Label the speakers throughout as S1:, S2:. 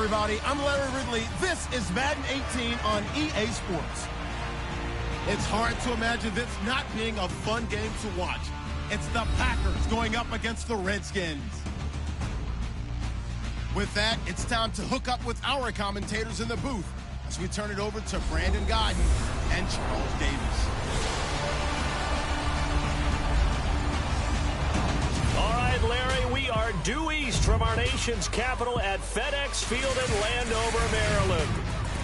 S1: everybody. I'm Larry Ridley. This is Madden 18 on EA Sports. It's hard to imagine this not being a fun game to watch. It's the Packers going up against the Redskins. With that, it's time to hook up with our commentators in the booth as we turn it over to Brandon Godden and Charles Davis.
S2: All right, Larry, we are due east from our nation's capital at FedEx Field in Landover, Maryland.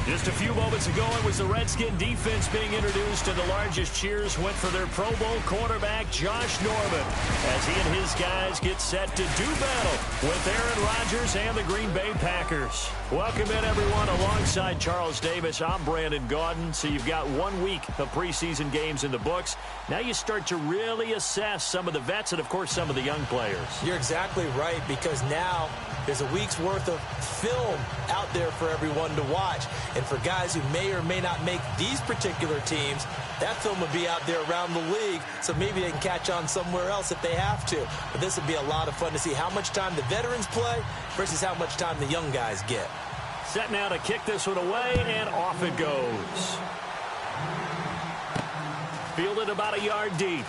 S2: Just a few moments ago, it was the Redskin defense being introduced, and the largest cheers went for their Pro Bowl quarterback, Josh Norman, as he and his guys get set to do battle with Aaron Rodgers and the Green Bay Packers. Welcome in, everyone. Alongside Charles Davis, I'm Brandon Gaudin. So you've got 1 week of preseason games in the books. Now you start to really assess some of the vets and, of course, some of the young players.
S3: You're exactly right, because now there's a week's worth of film out there for everyone to watch. And for guys who may or may not make these particular teams, that film will be out there around the league, so maybe they can catch on somewhere else if they have to. But this will be a lot of fun to see how much time the veterans play versus how much time the young guys get.
S2: Set now to kick this one away, and off it goes. Fielded about a yard deep.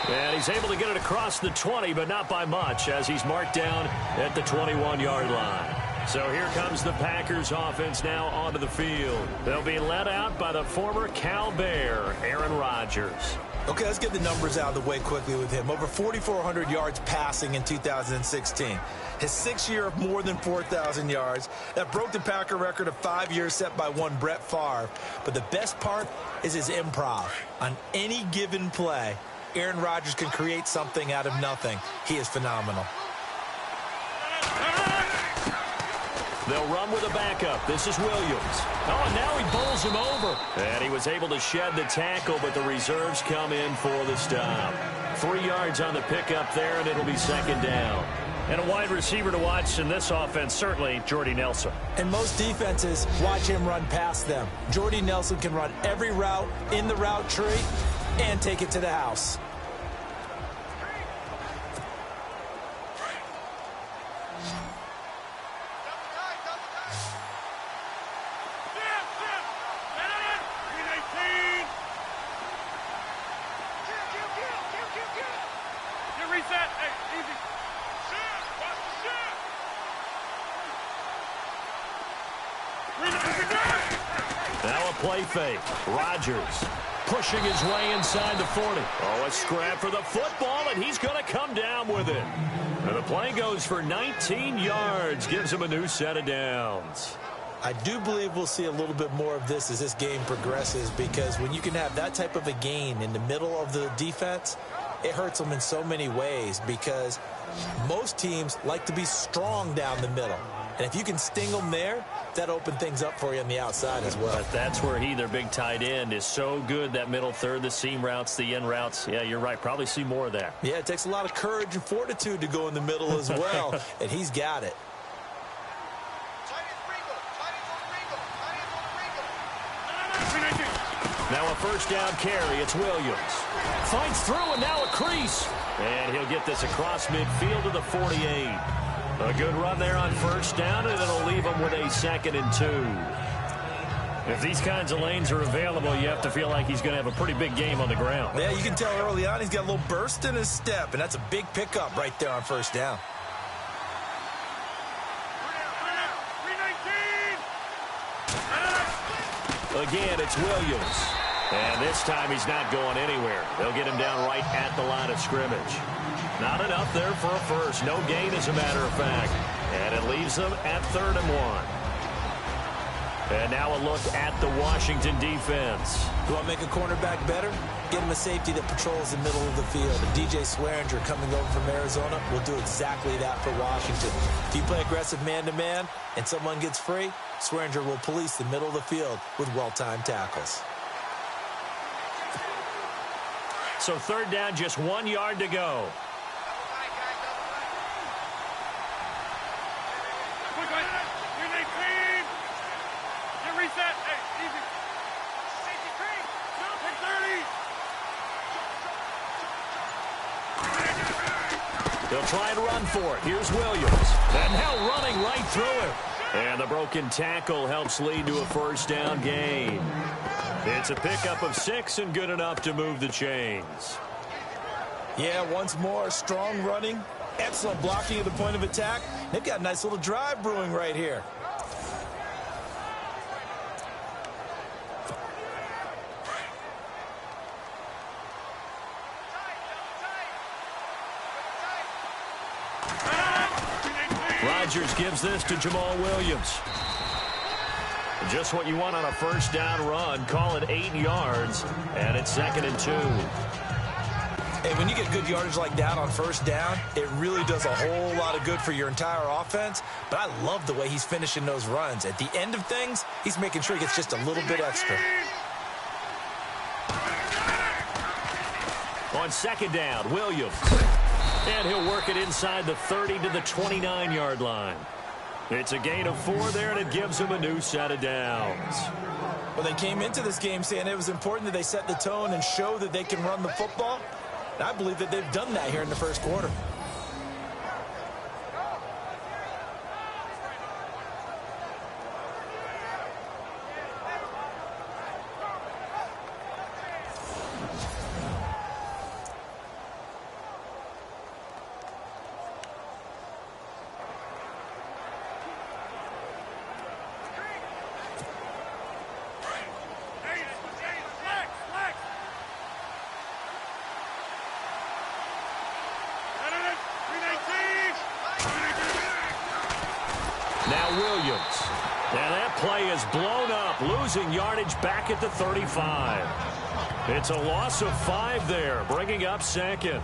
S2: And he's able to get it across the 20, but not by much, as he's marked down at the 21-yard line. So here comes the Packers offense now onto the field. They'll be led out by the former Cal Bear, Aaron Rodgers.
S3: Okay, let's get the numbers out of the way quickly with him. Over 4,400 yards passing in 2016. His 6th year of more than 4,000 yards. That broke the Packer record of 5 years set by one Brett Favre. But the best part is his improv. On any given play, Aaron Rodgers can create something out of nothing. He is phenomenal.
S2: They'll run with a backup. This is Williams. Oh, and now he bowls him over. And he was able to shed the tackle, but the reserves come in for the stop. 3 yards on the pickup there, and it'll be second down. And a wide receiver to watch in this offense, certainly Jordy Nelson.
S3: And most defenses watch him run past them. Jordy Nelson can run every route in the route tree and take it to the house.
S2: Now a play fake. Rodgers pushing his way inside the 40. Oh, a scrap for the football, and he's going to come down with it. And the play goes for 19 yards, gives him a new set of downs.
S3: I do believe we'll see a little bit more of this as this game progresses, because when you can have that type of a gain in the middle of the defense, it hurts them in so many ways, because most teams like to be strong down the middle. And if you can sting them there, that opens things up for you on the outside as well.
S2: But that's where their big tight end, is so good, that middle third, the seam routes, the in routes. Yeah, you're right. Probably see more of that.
S3: Yeah, it takes a lot of courage and fortitude to go in the middle as well, and he's got it.
S2: Now a first down carry. It's Williams. Fights through, and now a crease. And he'll get this across midfield to the 48. A good run there on first down, and it'll leave him with a 2nd and 2. If these kinds of lanes are available, you have to feel like he's going to have a pretty big game on the ground.
S3: Yeah, you can tell early on he's got a little burst in his step, and that's a big pickup right there on first down.
S2: Again, it's Williams. And this time he's not going anywhere. They'll get him down right at the line of scrimmage. Not enough there for a first. No gain, as a matter of fact. And it leaves them at 3rd and 1. And now a look at the Washington defense.
S3: You want to make a cornerback better? Get him a safety that patrols the middle of the field. And DJ Swearinger, coming over from Arizona, will do exactly that for Washington. If you play aggressive man-to-man and someone gets free, Swearinger will police the middle of the field with well-timed tackles.
S2: So 3rd down, just 1 yard to go. They'll They'll try and run for it. Here's Williams. And now running right through him. And the broken tackle helps lead to a first down gain. It's a pickup of 6 and good enough to move the chains.
S3: Yeah, once more, strong running, excellent blocking at the point of attack. They've got a nice little drive brewing right here.
S2: Rodgers gives this to Jamal Williams. Just what you want on a first down run. Call it 8 yards, and it's 2nd and 2.
S3: Hey, when you get good yardage like that on first down, it really does a whole lot of good for your entire offense. But I love the way he's finishing those runs. At the end of things, he's making sure he gets just a little bit extra.
S2: On 2nd down, Williams. And he'll work it inside the 30 to the 29-yard line. It's a gain of 4 there, and it gives him a new set of downs.
S3: Well, they came into this game saying it was important that they set the tone and show that they can run the football. And I believe that they've done that here in the first quarter.
S2: Now Williams. And that play is blown up, losing yardage back at the 35. It's a loss of 5 there, bringing up 2nd.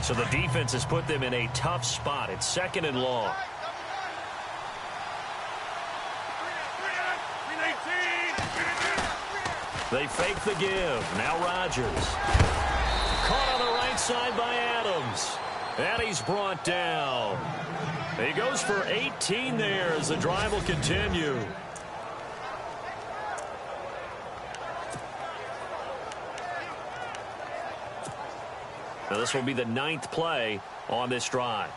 S2: So the defense has put them in a tough spot. It's 2nd and long. They fake the give. Now Rodgers. Caught on the right side by Adams. And he's brought down. He goes for 18 there as the drive will continue. Now this will be the 9th play on this drive.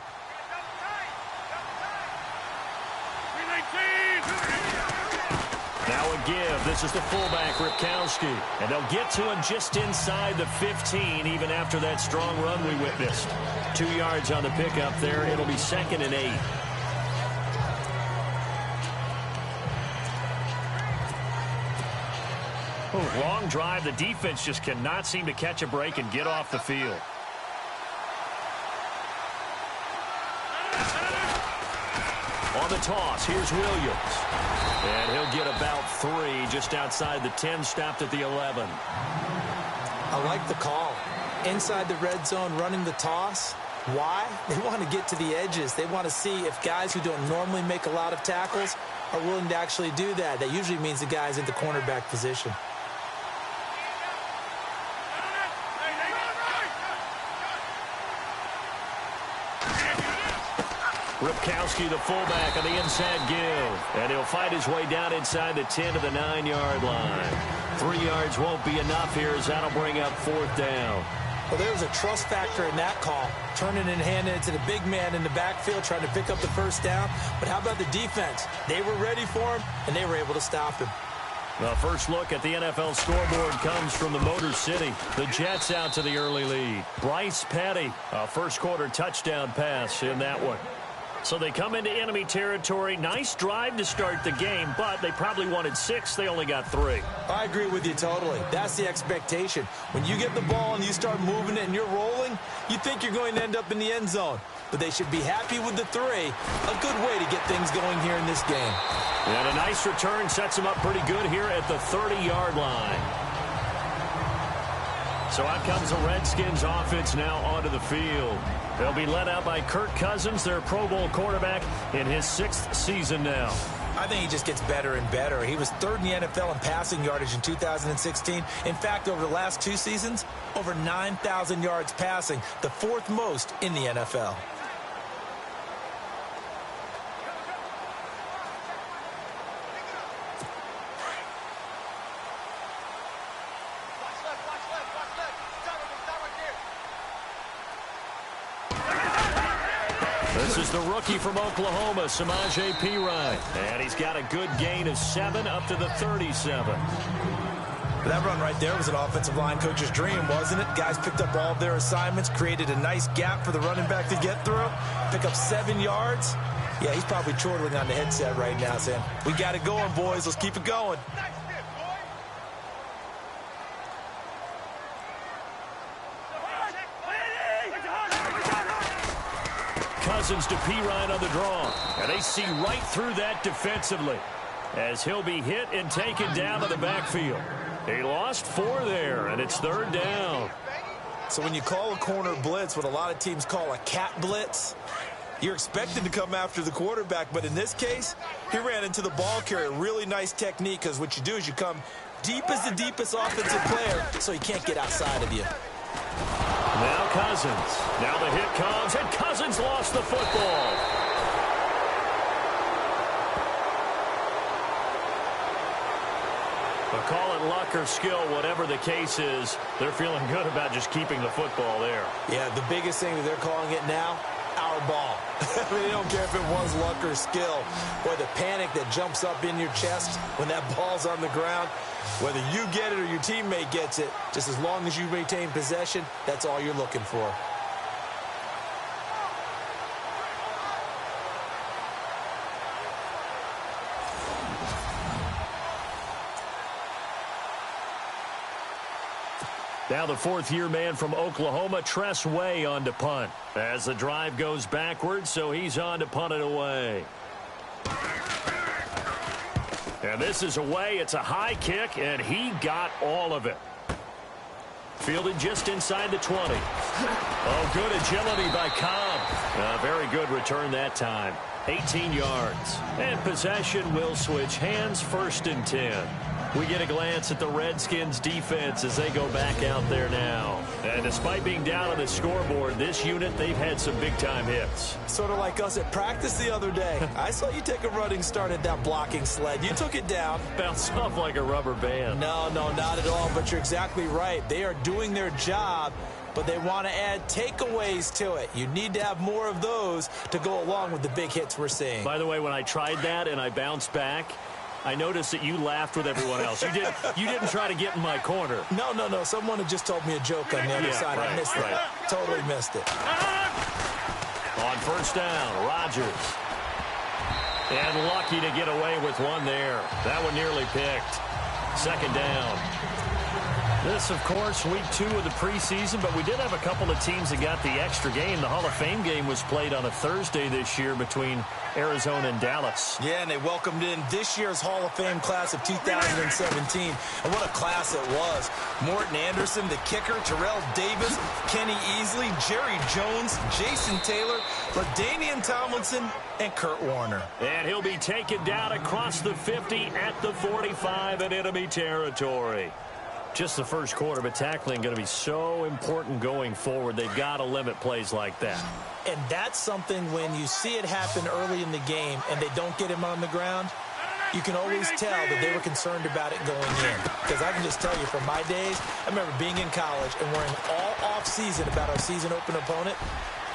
S2: Now a give. This is the fullback, Ripkowski. And they'll get to him just inside the 15, even after that strong run we witnessed. 2 yards on the pickup there. It'll be 2nd and 8. Oh, long drive. The defense just cannot seem to catch a break and get off the field. On the toss, here's Williams. And he'll get about 3 just outside the 10, stopped at the 11.
S3: I like the call. Inside the red zone, running the toss. Why? They want to get to the edges. They want to see if guys who don't normally make a lot of tackles are willing to actually do that. That usually means the guy's in the cornerback position.
S2: Ripkowski, the fullback, on the inside give. And he'll fight his way down inside the 10 to the 9-yard line. 3 yards won't be enough here as that'll bring up 4th down.
S3: Well, there was a trust factor in that call. Turning and handing it to the big man in the backfield, trying to pick up the first down. But how about the defense? They were ready for him, and they were able to stop him.
S2: The first look at the NFL scoreboard comes from the Motor City. The Jets out to the early lead. Bryce Petty, a first-quarter touchdown pass in that one. So they come into enemy territory. Nice drive to start the game, but they probably wanted 6. They only got 3.
S3: I agree with you totally. That's the expectation. When you get the ball and you start moving it and you're rolling, you think you're going to end up in the end zone. But they should be happy with the 3. A good way to get things going here in this game.
S2: And a nice return sets them up pretty good here at the 30-yard line. So out comes the Redskins offense now onto the field. They'll be led out by Kirk Cousins, their Pro Bowl quarterback, in his 6th season now.
S3: I think he just gets better and better. He was 3rd in the NFL in passing yardage in 2016. In fact, over the last 2 seasons, over 9,000 yards passing, the 4th most in the NFL.
S2: This is the rookie from Oklahoma, Samaje Perine. And he's got a good gain of 7 up to the 37.
S3: That run right there was an offensive line coach's dream, wasn't it? Guys picked up all of their assignments, created a nice gap for the running back to get through, pick up 7 yards. Yeah, he's probably chortling on the headset right now saying, we got it going, boys. Let's keep it going.
S2: Cousins to Perine on the draw. And they see right through that defensively as he'll be hit and taken down to the backfield. He lost 4 there, and it's 3rd down.
S3: So when you call a corner blitz, what a lot of teams call a cat blitz, you're expected to come after the quarterback. But in this case, he ran into the ball carrier. Really nice technique, because what you do is you come deep as the deepest offensive player so he can't get outside of you.
S2: Now Cousins. Now the hit comes, and Cousins lost the football. But call it luck or skill, whatever the case is, they're feeling good about just keeping the football there.
S3: Yeah, the biggest thing that they're calling it now, our ball. I mean, they don't care if it was luck or skill. Boy, the panic that jumps up in your chest when that ball's on the ground, whether you get it or your teammate gets it, just as long as you maintain possession, that's all you're looking for.
S2: Now the 4th-year man from Oklahoma, Tress Way, on to punt. As the drive goes backwards, so he's on to punt it away. And this is away. It's a high kick, and he got all of it. Fielded just inside the 20. Oh, good agility by Cobb. Very good return that time. 18 yards. And possession will switch hands, 1st and 10. We get a glance at the Redskins defense as they go back out there now. And despite being down on the scoreboard, this unit, they've had some big-time hits.
S3: Sort of like us at practice the other day. I saw you take a running start at that blocking sled. You took it down.
S2: Bounced off like a rubber band.
S3: No, not at all, but you're exactly right. They are doing their job, but they want to add takeaways to it. You need to have more of those to go along with the big hits we're seeing.
S2: By the way, when I tried that and I bounced back, I noticed that you laughed with everyone else. You didn't try to get in my corner.
S3: No. Someone had just told me a joke on the other side.
S2: Right,
S3: I missed it. Totally missed it.
S2: On 1st down, Rodgers. And lucky to get away with one there. That one nearly picked. 2nd down. This, of course, week 2 of the preseason, but we did have a couple of teams that got the extra game. The Hall of Fame game was played on a Thursday this year between Arizona and Dallas.
S3: Yeah, and they welcomed in this year's Hall of Fame class of 2017. And what a class it was. Morton Anderson, the kicker, Terrell Davis, Kenny Easley, Jerry Jones, Jason Taylor, LaDainian Tomlinson, and Kurt Warner.
S2: And he'll be taken down across the 50 at the 45 in enemy territory. Just the first quarter, but tackling going to be so important going forward. They've got to limit plays like that.
S3: And that's something when you see it happen early in the game and they don't get him on the ground, you can always tell that they were concerned about it going in. Because I can just tell you from my days, I remember being in college and worrying all off-season about our season open opponent,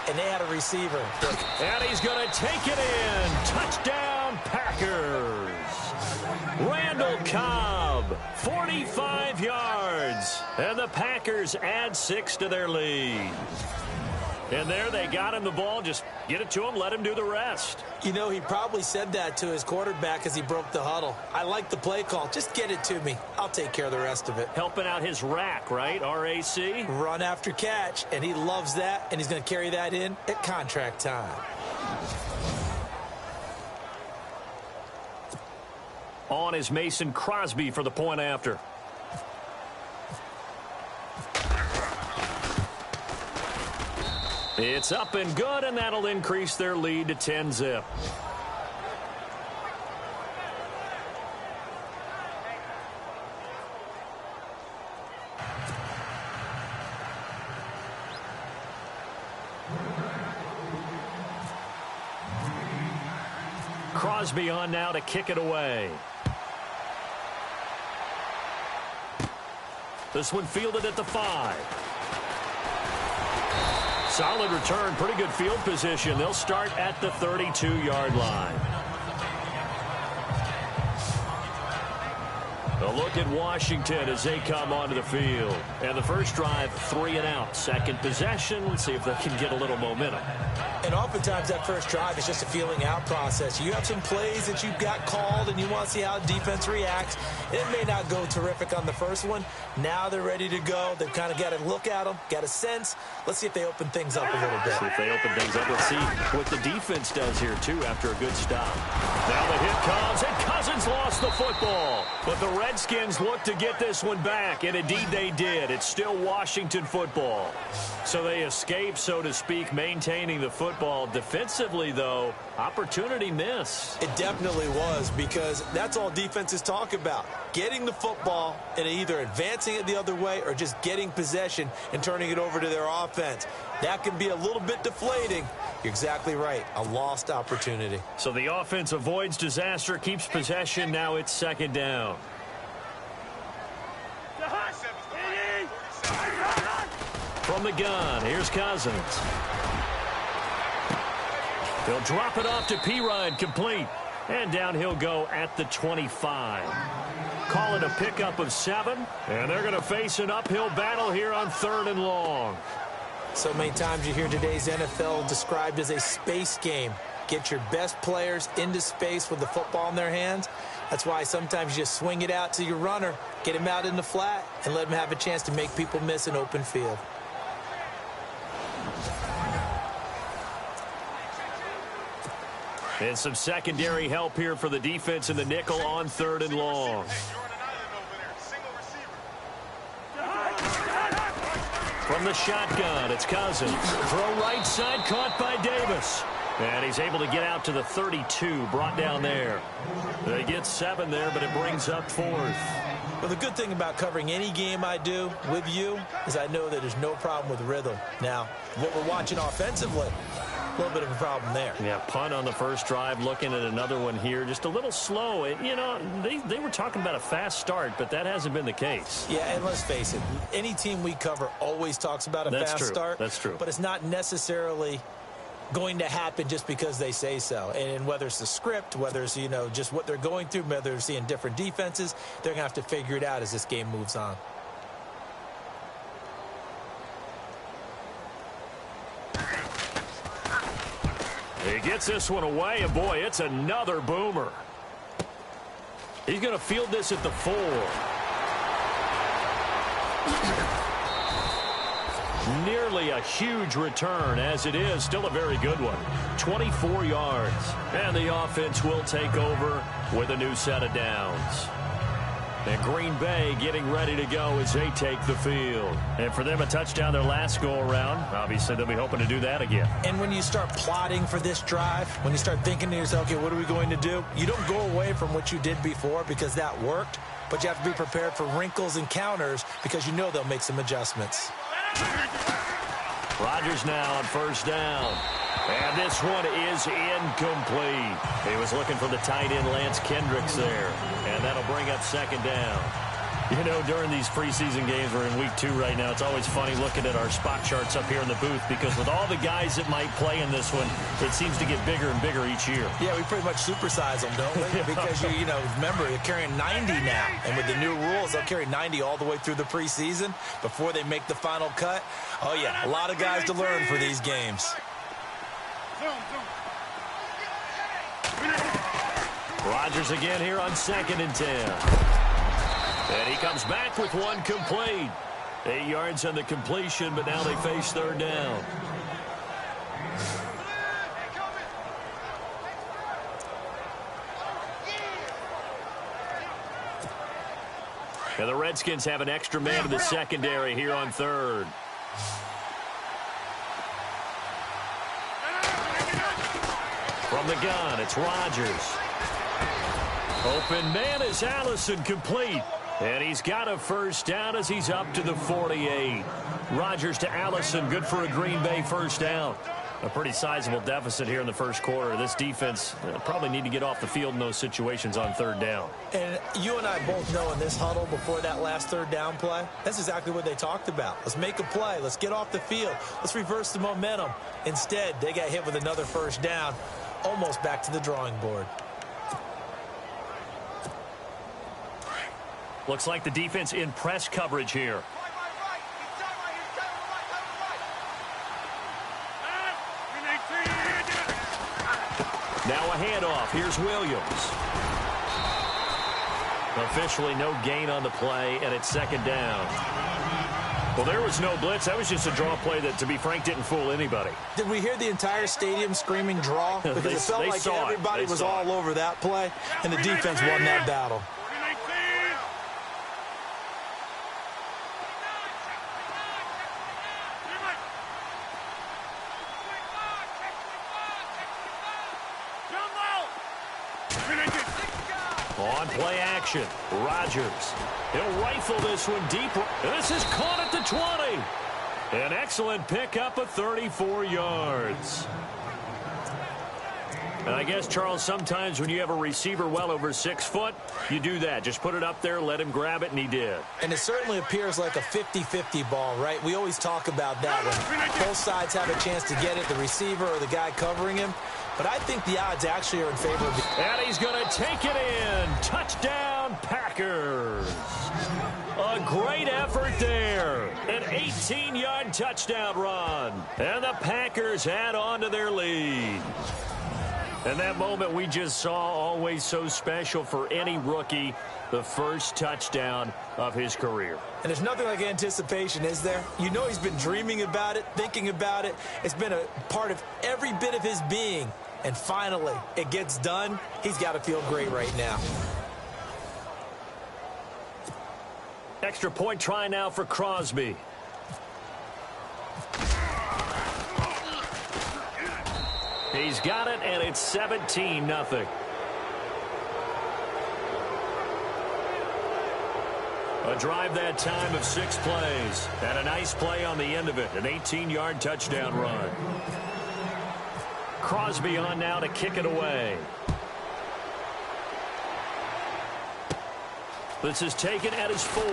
S3: and they had a receiver.
S2: And he's going to take it in. Touchdown, Packers. Randall Cobb, 45 yards. And the Packers add 6 to their lead. And there they got him the ball. Just get it to him, let him do the rest.
S3: You know, he probably said that to his quarterback as he broke the huddle. I like the play call. Just get it to me. I'll take care of the rest of it.
S2: Helping out his rack, right? R-A-C?
S3: Run after catch. And he loves that, and he's going to carry that in at contract time.
S2: On is Mason Crosby for the point after. It's up and good, and that'll increase their lead to 10-zip. Crosby on now to kick it away. This one fielded at the 5. Solid return, pretty good field position. They'll start at the 32-yard line. A look at Washington as they come onto the field. And the first drive, 3 and out. Second possession. Let's see if they can get a little momentum.
S3: And oftentimes that first drive is just a feeling out process. You have some plays that you've got called and you want to see how defense reacts. It may not go terrific on the first one. Now they're ready to go. They've kind of got to look at them, got a sense. Let's see if they open things up a little bit.
S2: See if they open things up. Let's see what the defense does here, too, after a good stop. Now the hit comes, and Cousins lost the football. But the Redskins look to get this one back, and indeed they did. It's still Washington football. So they escape, so to speak, maintaining the football. Defensively, though, opportunity missed.
S3: It definitely was, because that's all defenses talk about. Getting the football and either advancing it the other way or just getting possession and turning it over to their offense. That can be a little bit deflating. You're exactly right. A lost opportunity.
S2: So the offense avoids disaster, keeps possession. Now it's second down. From the gun, here's Cousins. They'll drop it off to Pirine, complete. And down he'll go at the 25. Call it a pickup of 7. And they're going to face an uphill battle here on 3rd and long.
S3: So many times you hear today's NFL described as a space game. Get your best players into space with the football in their hands. That's why sometimes you just swing it out to your runner, get him out in the flat, and let him have a chance to make people miss an open field.
S2: And some secondary help here for the defense in the nickel on 3rd and long. From the shotgun, it's Cousins. Throw right side, caught by Davis. And he's able to get out to the 32, brought down there. They get 7 there, but it brings up 4th.
S3: Well, the good thing about covering any game I do with you is I know that there's no problem with rhythm. Now, what we're watching offensively, a little bit of a problem there.
S2: Yeah, punt on the first drive, looking at another one here. Just a little slow. You know, they were talking about a fast start, but that hasn't been the case.
S3: Yeah, and let's face it, any team we cover always talks about a fast start.
S2: That's true.
S3: But it's not necessarily going to happen just because they say so. And whether it's the script, whether it's, you know, just what they're going through, whether they're seeing different defenses, they're going to have to figure it out as this game moves on.
S2: He gets this one away, and boy, it's another boomer. He's going to field this at the 4. Nearly a huge return, as it is still a very good one. 24 yards. And the offense will take over with a new set of downs. And Green Bay getting ready to go as they take the field. And for them, a touchdown their last go-around. Obviously, they'll be hoping to do that again.
S3: And when you start plotting for this drive, when you start thinking to yourself, okay, what are we going to do? You don't go away from what you did before because that worked, but you have to be prepared for wrinkles and counters because you know they'll make some adjustments.
S2: Rodgers now on first down. And this one is incomplete. He was looking for the tight end, Lance Kendricks, there. And that'll bring up second down. You know, during these preseason games, we're in week 2 right now, it's always funny looking at our spot charts up here in the booth because with all the guys that might play in this one, it seems to get bigger and bigger each year.
S3: Yeah, we pretty much supersize them, don't we? Because, you know, remember, you're carrying 90 now. And with the new rules, they'll carry 90 all the way through the preseason before they make the final cut. Oh, yeah, a lot of guys to learn for these games.
S2: Rodgers again here on 2nd and 10. And he comes back with one complete. 8 yards on the completion, but now they face 3rd down. And the Redskins have an extra man in the secondary here on 3rd. From the gun, it's Rodgers. Open man is Allison, complete. And he's got a first down as he's up to the 48. Rodgers to Allison, good for a Green Bay first down. A pretty sizable deficit here in the first quarter. This defense probably need to get off the field in those situations on third down.
S3: And you and I both know in this huddle before that last third down play, that's exactly what they talked about. Let's make a play. Let's get off the field. Let's reverse the momentum. Instead, they got hit with another first down, almost back to the drawing board.
S2: Looks like the defense in press coverage here. Now a handoff. Here's Williams. Officially no gain on the play, and it's second down. Well, there was no blitz. That was just a draw play that, to be frank, didn't fool anybody.
S3: Did we hear the entire stadium screaming draw? Because it felt like everybody was all over that play, and the defense won that battle.
S2: On play action, Rodgers. He'll rifle this one deep. This is caught at the 20. An excellent pickup of 34 yards. And I guess, Charles, sometimes when you have a receiver well over 6 foot, you do that. Just put it up there, let him grab it, and he did.
S3: And it certainly appears like a 50-50 ball, right? We always talk about that when both sides have a chance to get it, the receiver or the guy covering him. But I think the odds actually are in favor of the...
S2: And he's going to take it in. Touchdown, Packers. A great effort there. An 18-yard touchdown run. And the Packers add on to their lead. And that moment we just saw, always so special for any rookie, the first touchdown of his career.
S3: And there's nothing like anticipation, is there? You know he's been dreaming about it, thinking about it. It's been a part of every bit of his being. And finally, it gets done. He's got to feel great right now.
S2: Extra point try now for Crosby. He's got it, and it's 17-0. A drive that time of 6 plays. And a nice play on the end of it. An 18-yard touchdown run. Crosby on now to kick it away. This is taken at his 4.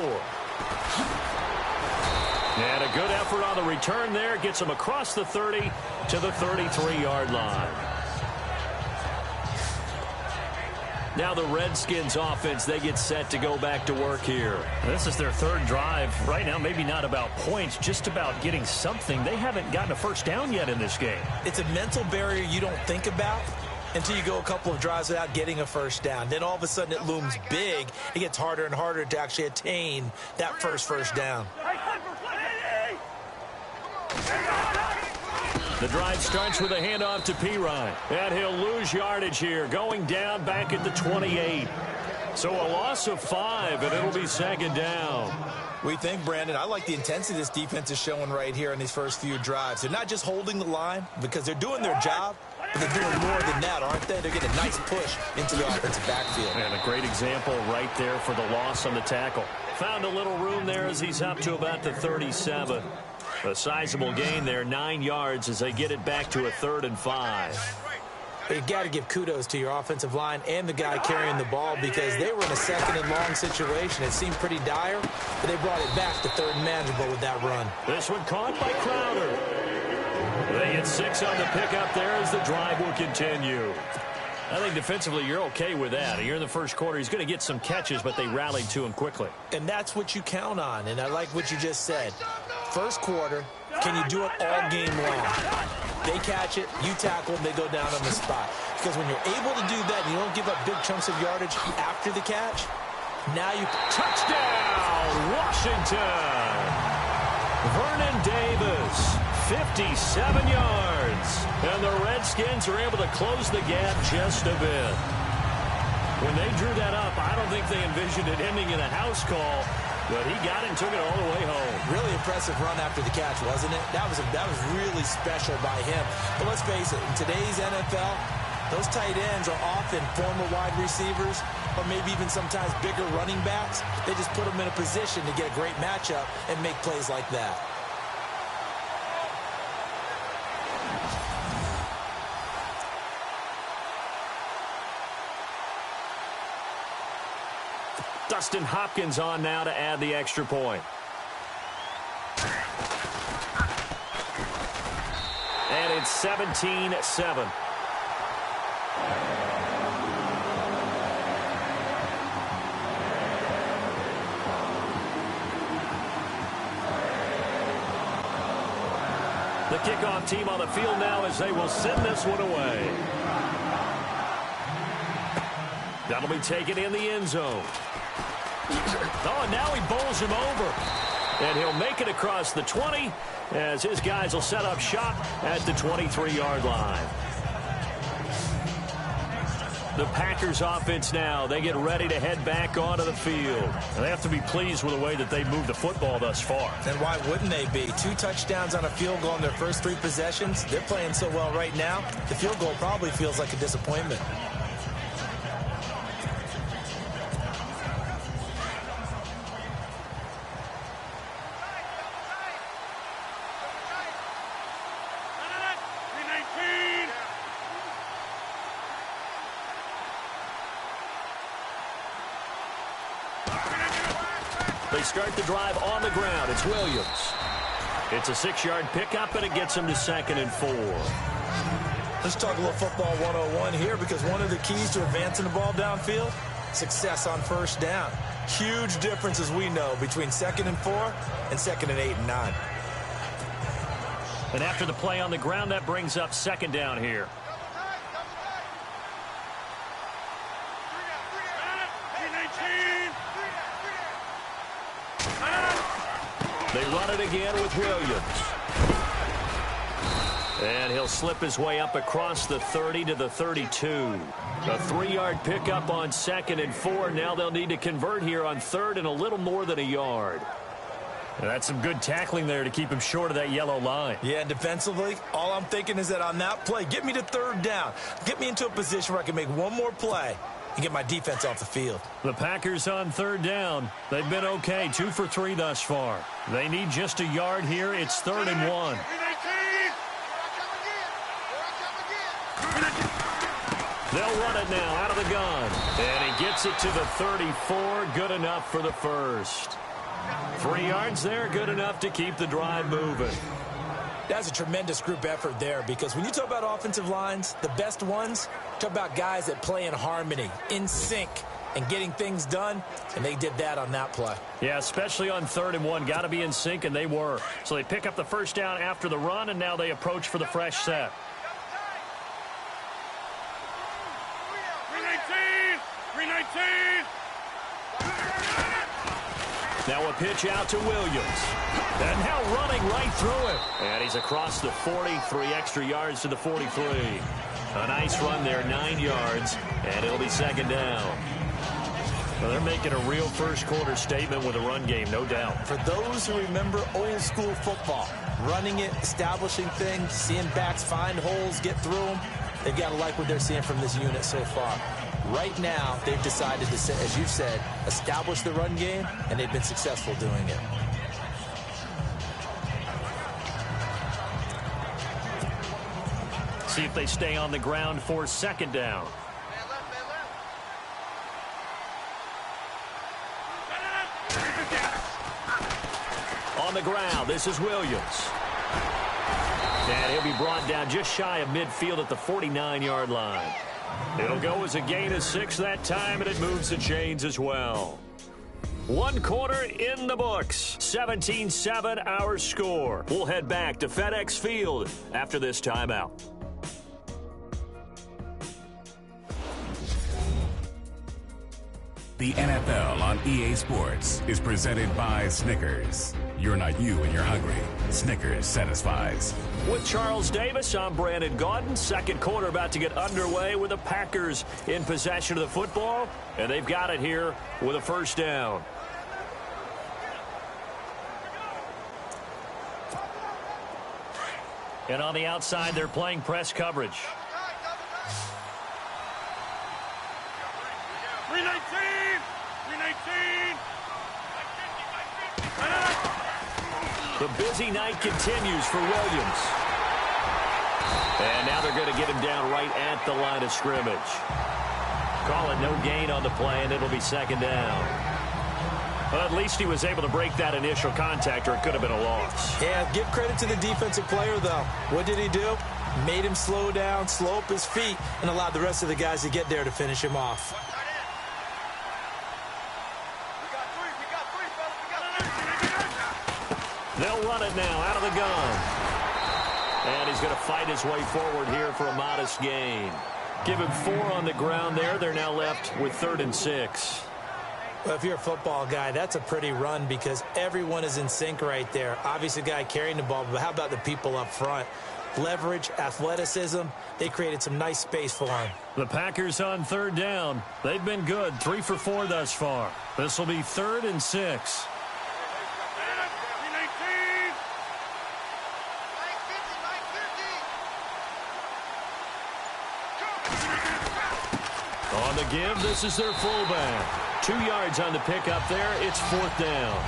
S2: And a good effort on the return there. Gets him across the 30 to the 33-yard line. Now the Redskins offense, they get set to go back to work here. This is their third drive. Right now, maybe not about points, just about getting something. They haven't gotten a first down yet in this game.
S3: It's a mental barrier you don't think about until you go a couple of drives without getting a first down. Then all of a sudden it looms big. It gets harder and harder to actually attain that first down.
S2: The drive starts with a handoff to Pirine. And he'll lose yardage here, going down back at the 28. So a loss of 5, and it'll be second down.
S3: We think, Brandon, I like the intensity this defense is showing right here in these first few drives. They're not just holding the line because they're doing their job, but they're doing more than that, aren't they? They're getting a nice push into the offensive backfield.
S2: And a great example right there for the loss on the tackle. Found a little room there as he's up to about the 37. A sizable gain there, 9 yards as they get it back to a 3rd and 5.
S3: You got to give kudos to your offensive line and the guy carrying the ball because they were in a 2nd and long situation. It seemed pretty dire, but they brought it back to 3rd and manageable with that run.
S2: This one caught by Crowder. They get 6 on the pickup there as the drive will continue. I think defensively you're okay with that. You're in the first quarter. He's going to get some catches, but they rallied to him quickly.
S3: And that's what you count on, and I like what you just said. First quarter, can you do it all game long? They catch it, you tackle, and they go down on the spot. Because when you're able to do that, and you don't give up big chunks of yardage after the catch, now you...
S2: Touchdown, Washington! Vernon Davis, 57 yards. And the Redskins are able to close the gap just a bit. When they drew that up, I don't think they envisioned it ending in a house call. But he got it and took it all the way home.
S3: Really impressive run after the catch, wasn't it? That was really special by him. But let's face it, in today's NFL, those tight ends are often former wide receivers or maybe even sometimes bigger running backs. They just put them in a position to get a great matchup and make plays like that.
S2: Dustin Hopkins on now to add the extra point. And it's 17-7. The kickoff team on the field now as they will send this one away. That'll be taken in the end zone. Oh, and now he bowls him over. And he'll make it across the 20 as his guys will set up shop at the 23-yard line. The Packers offense now, they get ready to head back onto the field.
S4: And they have to be pleased with the way that they moved the football thus far.
S3: And why wouldn't they be? 2 touchdowns on a field goal in their first 3 possessions. They're playing so well right now, the field goal probably feels like a disappointment.
S2: They start the drive on the ground. It's Williams. It's a 6-yard pickup, and it gets him to 2nd and 4.
S3: Let's talk a little football 101 here, because one of the keys to advancing the ball downfield, success on first down. Huge difference, as we know, between 2nd and 4 and 2nd and 8 and 9.
S2: And after the play on the ground, that brings up 2nd down here. They run it again with Williams. And he'll slip his way up across the 30 to the 32. A 3-yard pickup on 2nd and 4. Now they'll need to convert here on 3rd and a little more than a yard.
S4: And that's some good tackling there to keep him short of that yellow line.
S3: Yeah, and defensively, all I'm thinking is that on that play, get me to 3rd down. Get me into a position where I can make one more play and get my defense off the field.
S4: The Packers on 3rd down. They've been okay, 2 for 3 thus far. They need just a yard here. It's 3rd and 1.
S2: They'll run it now out of the gun. And he gets it to the 34. Good enough for the first. 3 yards there, good enough to keep the drive moving.
S3: That's a tremendous group effort there, because when you talk about offensive lines, the best ones, talk about guys that play in harmony, in sync, and getting things done, and they did that on that play.
S4: Yeah, especially on 3rd and 1. Got to be in sync, and they were. So they pick up the first down after the run, and now they approach for the fresh set.
S5: 319!
S2: Now a pitch out to Williams. And now running right through it. And he's across the 40, 3 extra yards to the 43. A nice run there, 9 yards, and it'll be 2nd down.
S4: Well, they're making a real first-quarter statement with a run game, no doubt.
S3: For those who remember old-school football, running it, establishing things, seeing backs find holes, get through them, they've got to like what they're seeing from this unit so far. Right now, they've decided to, as you've said, establish the run game, and they've been successful doing it.
S4: See if they stay on the ground for 2nd down.
S2: On the ground, this is Williams. And he'll be brought down just shy of midfield at the 49-yard line. It'll go as a gain of 6 that time, and it moves the chains as well. 1 quarter in the books. 17-7 our score. We'll head back to FedEx Field after this timeout.
S6: The NFL on EA Sports is presented by Snickers. You're not you when you're hungry. Snickers satisfies.
S2: With Charles Davis, I'm Brandon Gaudin. 2nd quarter about to get underway with the Packers in possession of the football, and they've got it here with a first down.
S4: And on the outside, they're playing press coverage.
S5: 319!
S2: The busy night continues for Williams. And now they're going to get him down right at the line of scrimmage. Call it no gain on the play, and it'll be 2nd down. But at least he was able to break that initial contact, or it could have been a loss.
S3: Yeah, give credit to the defensive player, though. What did he do? Made him slow down, slow up his feet, and allowed the rest of the guys to get there to finish him off.
S2: They'll run it now out of the gun. And he's going to fight his way forward here for a modest gain. Give him 4 on the ground there. They're now left with 3rd and 6.
S3: Well, if you're a football guy, that's a pretty run because everyone is in sync right there. Obviously, the guy carrying the ball, but how about the people up front? Leverage, athleticism, they created some nice space for him.
S4: The Packers on 3rd down. They've been good, 3 for 4 thus far. This will be 3rd and 6. On the give, this is their fullback. 2 yards on the pickup there. It's 4th down.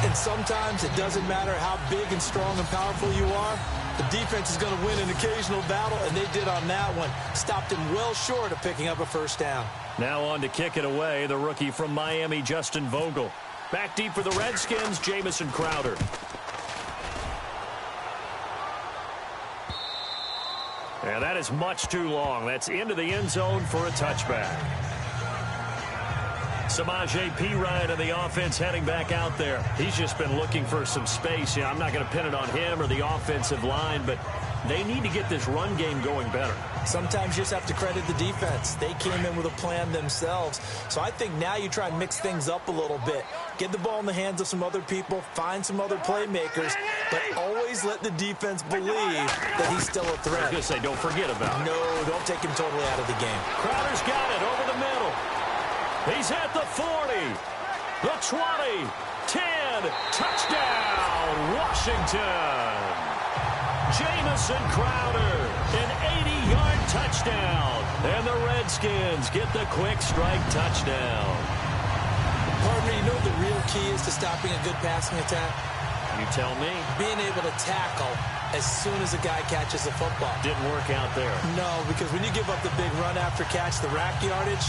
S3: And sometimes it doesn't matter how big and strong and powerful you are. The defense is going to win an occasional battle, and they did on that one. Stopped him well short of picking up a 1st down.
S4: Now on to kick it away, the rookie from Miami, Justin Vogel.
S2: Back deep for the Redskins, Jamison Crowder. And that is much too long. That's into the end zone for a touchback. Samaje Perine and the offense heading back out there. He's just been looking for some space. I'm not going to pin it on him or the offensive line, but they need to get this run game going better.
S3: Sometimes you just have to credit the defense. They came in with a plan themselves. So I think now you try and mix things up a little bit. Get the ball in the hands of some other people, find some other playmakers, but always let the defense believe that he's still a threat.
S2: I was going to say, don't forget about it.
S3: No, don't take him totally out of the game.
S2: Crowder's got it over the middle. He's at the 40, the 20, 10, touchdown, Washington. Jamison Crowder, an 80-yard touchdown. And the Redskins get the quick strike touchdown.
S3: Partner, you know what the real key is to stopping a good passing attack?
S2: You tell me.
S3: Being able to tackle as soon as a guy catches the football.
S2: Didn't work out there.
S3: No, because when you give up the big run after catch, the rack yardage,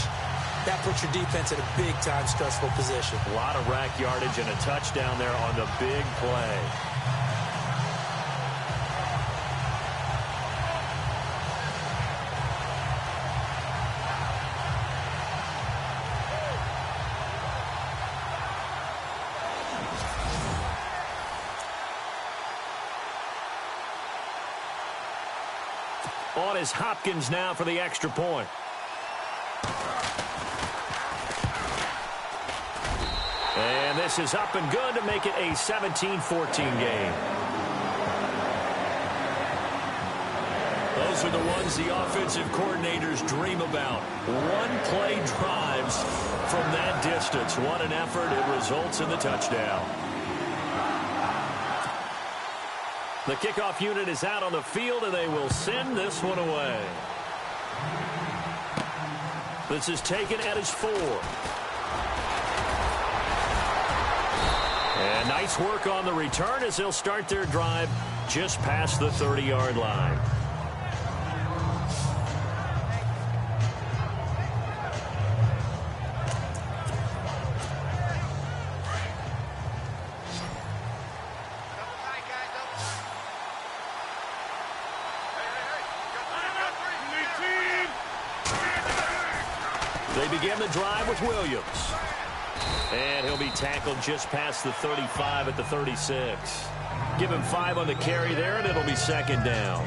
S3: that puts your defense in a big-time stressful position.
S2: A lot of rack yardage and a touchdown there on the big play. On is Hopkins now for the extra point. And this is up and good to make it a 17-14 game. Those are the ones the offensive coordinators dream about. One-play drives from that distance. What an effort. It results in the touchdown. The kickoff unit is out on the field, and they will send this one away. This is taken at his 4. And nice work on the return as they'll start their drive just past the 30-yard line. They begin the drive with Williams. And he'll be tackled just past the 35 at the 36. Give him 5 on the carry there, and it'll be 2nd down.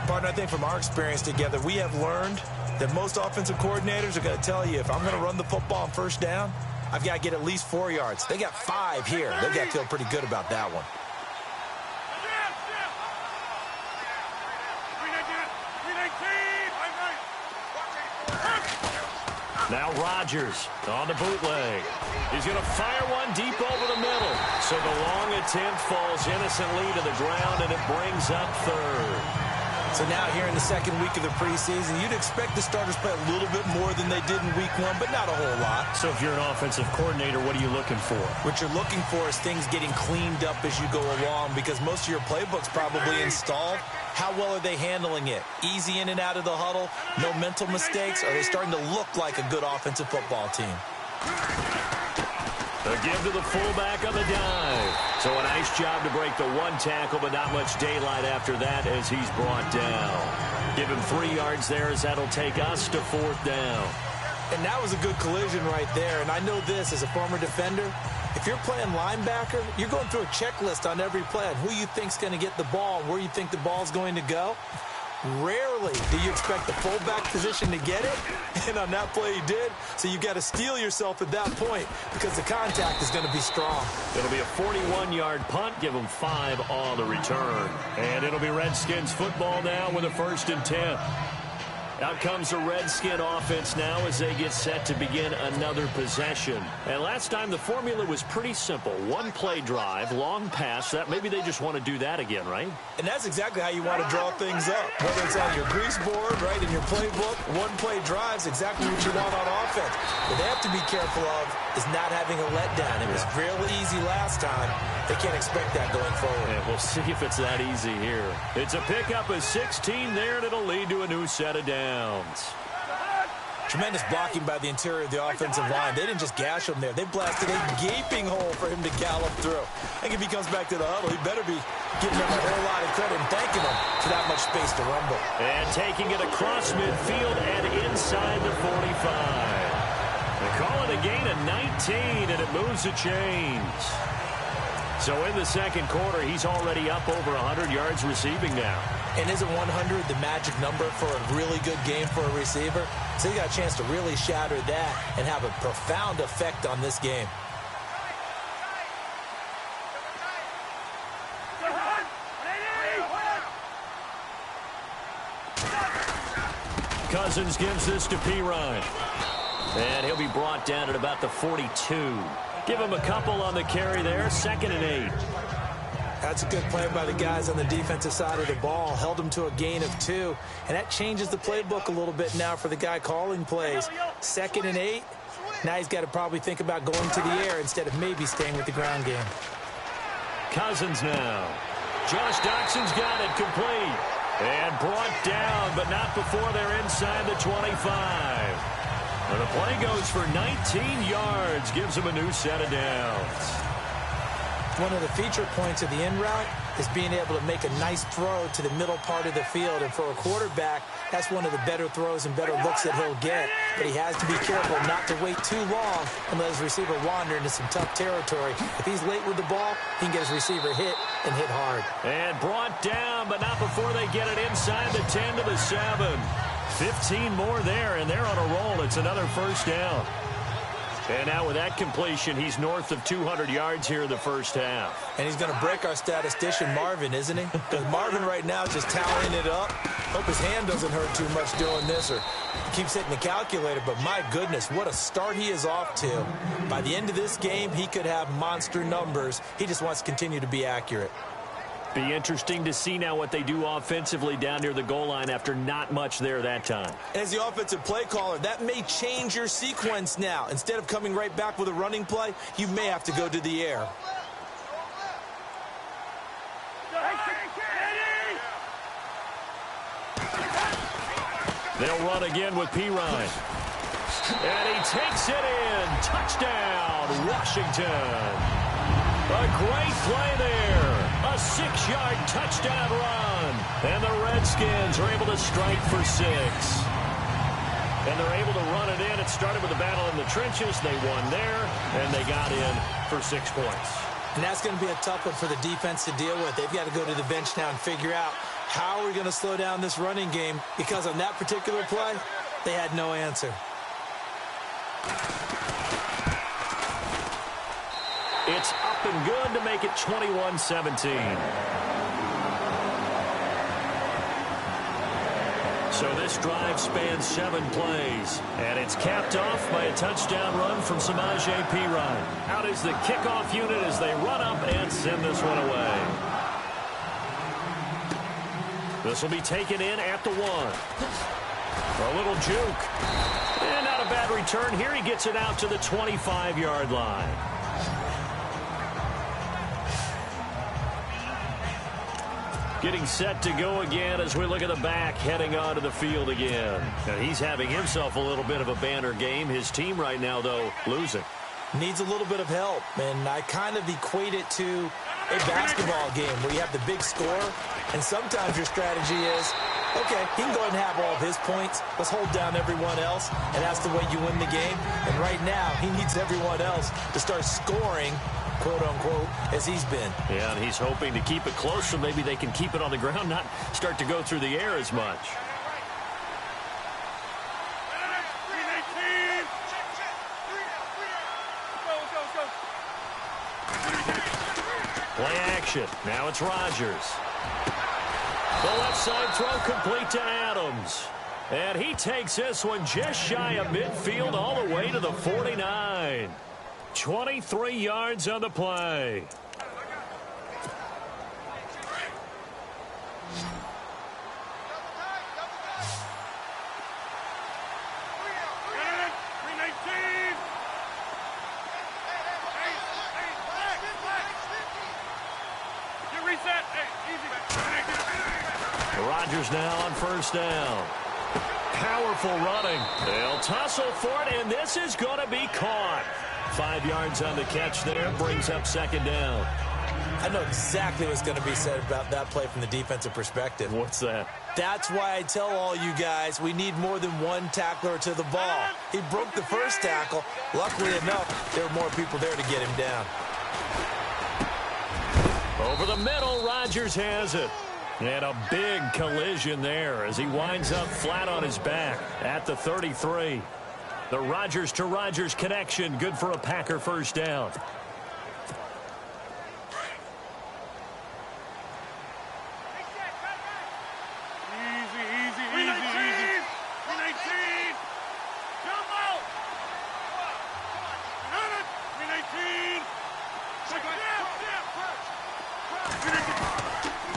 S3: Partner, I think from our experience together, we have learned that most offensive coordinators are going to tell you, if I'm going to run the football on 1st down, I've got to get at least 4 yards. They got 5 here. They've got to feel pretty good about that one.
S2: Now Rodgers on the bootleg. He's going to fire one deep over the middle. So the long attempt falls innocently to the ground, and it brings up 3rd.
S3: So now here in the 2nd week of the preseason, you'd expect the starters play a little bit more than they did in week 1, but not a whole lot.
S2: So if you're an offensive coordinator, what are you looking for?
S3: What you're looking for is things getting cleaned up as you go along, because most of your playbook's probably installed. How well are they handling it? Easy in and out of the huddle, no mental mistakes? Are they starting to look like a good offensive football team?
S2: A give to the fullback on the dive. So a nice job to break the one tackle, but not much daylight after that as he's brought down. Give him 3 yards there as that'll take us to 4th down.
S3: And that was a good collision right there. And I know this as a former defender. If you're playing linebacker, you're going through a checklist on every play on who you think's going to get the ball and where you think the ball's going to go. Rarely do you expect the fullback position to get it, and on that play he did. So you've got to steel yourself at that point because the contact is going to be strong.
S2: It'll be a 41-yard punt. Give them 5 on the return. And it'll be Redskins football now with a 1st and 10. Out comes the Redskin offense now as they get set to begin another possession. And last time the formula was pretty simple. 1-play drive, long pass. That maybe they just want to do that again, right?
S3: And that's exactly how you want to draw things up. Whether it's on your grease board, right, in your playbook, 1-play drive is exactly what you want on offense. What they have to be careful of is not having a letdown. It was really easy last time. They can't expect that going forward.
S2: Yeah, we'll see if it's that easy here. It's a pickup of 16 there, and it'll lead to a new set of downs.
S3: Tremendous blocking by the interior of the offensive line. They didn't just gash him there. They blasted a gaping hole for him to gallop through. I think if he comes back to the huddle, he better be giving them a whole lot of credit and thanking them for that much space to rumble.
S2: And taking it across midfield and inside the 45. They call it a gain of 19, and it moves the chains. So in the second quarter, he's already up over 100 yards receiving now.
S3: And isn't 100 the magic number for a really good game for a receiver? So he got a chance to really shatter that and have a profound effect on this game.
S2: Cousins gives this to Pirine. And he'll be brought down at about the 42. Give him a couple on the carry there. 2nd and 8.
S3: That's a good play by the guys on the defensive side of the ball. Held them to a gain of 2. And that changes the playbook a little bit now for the guy calling plays. 2nd and 8. Now he's got to probably think about going to the air instead of maybe staying with the ground game.
S2: Cousins now. Josh Doxson's got it complete. And brought down, but not before they're inside the 25. And the play goes for 19 yards. Gives him a new set of downs.
S3: One of the feature points of the in route is being able to make a nice throw to the middle part of the field. And for a quarterback, that's one of the better throws and better looks that he'll get. But he has to be careful not to wait too long and let his receiver wander into some tough territory. If he's late with the ball, he can get his receiver hit and hit hard.
S2: And brought down, but not before they get it inside the 10 to the 7. 15 more there, and they're on a roll. It's another 1st down. And now with that completion, he's north of 200 yards here in the first half.
S3: And he's going to break our statistician, Marvin, isn't he? Because Marvin right now is just tallying it up. Hope his hand doesn't hurt too much doing this or keeps hitting the calculator. But my goodness, what a start he is off to. By the end of this game, he could have monster numbers. He just wants to continue to be accurate.
S2: Be interesting to see now what they do offensively down near the goal line after not much there that time.
S3: As the offensive play caller, that may change your sequence now. Instead of coming right back with a running play, you may have to go to the air.
S2: They'll run again with Pirine. And he takes it in. Touchdown, Washington. A great play there. A 6-yard touchdown run. And the Redskins are able to strike for 6. And they're able to run it in. It started with a battle in the trenches. They won there, and they got in for 6 points.
S3: And that's going to be a tough one for the defense to deal with. They've got to go to the bench now and figure out how are we going to slow down this running game, because on that particular play, they had no answer.
S2: It's up and good to make it 21-17. So this drive spans 7 plays, and it's capped off by a touchdown run from Samaje Perine. Out is the kickoff unit as they run up and send this one away. This will be taken in at the 1. A little juke. And not a bad return here. He gets it out to the 25-yard line.
S4: Getting set to go again as we look at the back heading onto the field again. And he's having himself a little bit of a banner game. His team right now, though, losing.
S3: Needs a little bit of help, and I kind of equate it to a basketball game where you have the big score, and sometimes your strategy is, okay, he can go ahead and have all of his points. Let's hold down everyone else, and that's the way you win the game. And right now, he needs everyone else to start scoring, quote-unquote, as he's been.
S4: Yeah, and he's hoping to keep it close so maybe they can keep it on the ground, not start to go through the air as much. Play action. Now it's Rodgers. The left side throw complete to Adams. And he takes this one just shy of midfield all the way to the 49. 23 yards on the play. Rodgers now on first down. Powerful running. They'll tussle for it, and this is going to be caught. 5 yards on the catch there, brings up second down.
S3: I know exactly what's going to be said about that play from the defensive perspective.
S4: What's that?
S3: That's why I tell all you guys we need more than one tackler to the ball. He broke the first tackle. Luckily enough, there were more people there to get him down.
S4: Over the middle, Rodgers has it. And a big collision there as he winds up flat on his back at the 33. The Rodgers to Rodgers connection, good for a Packer first down.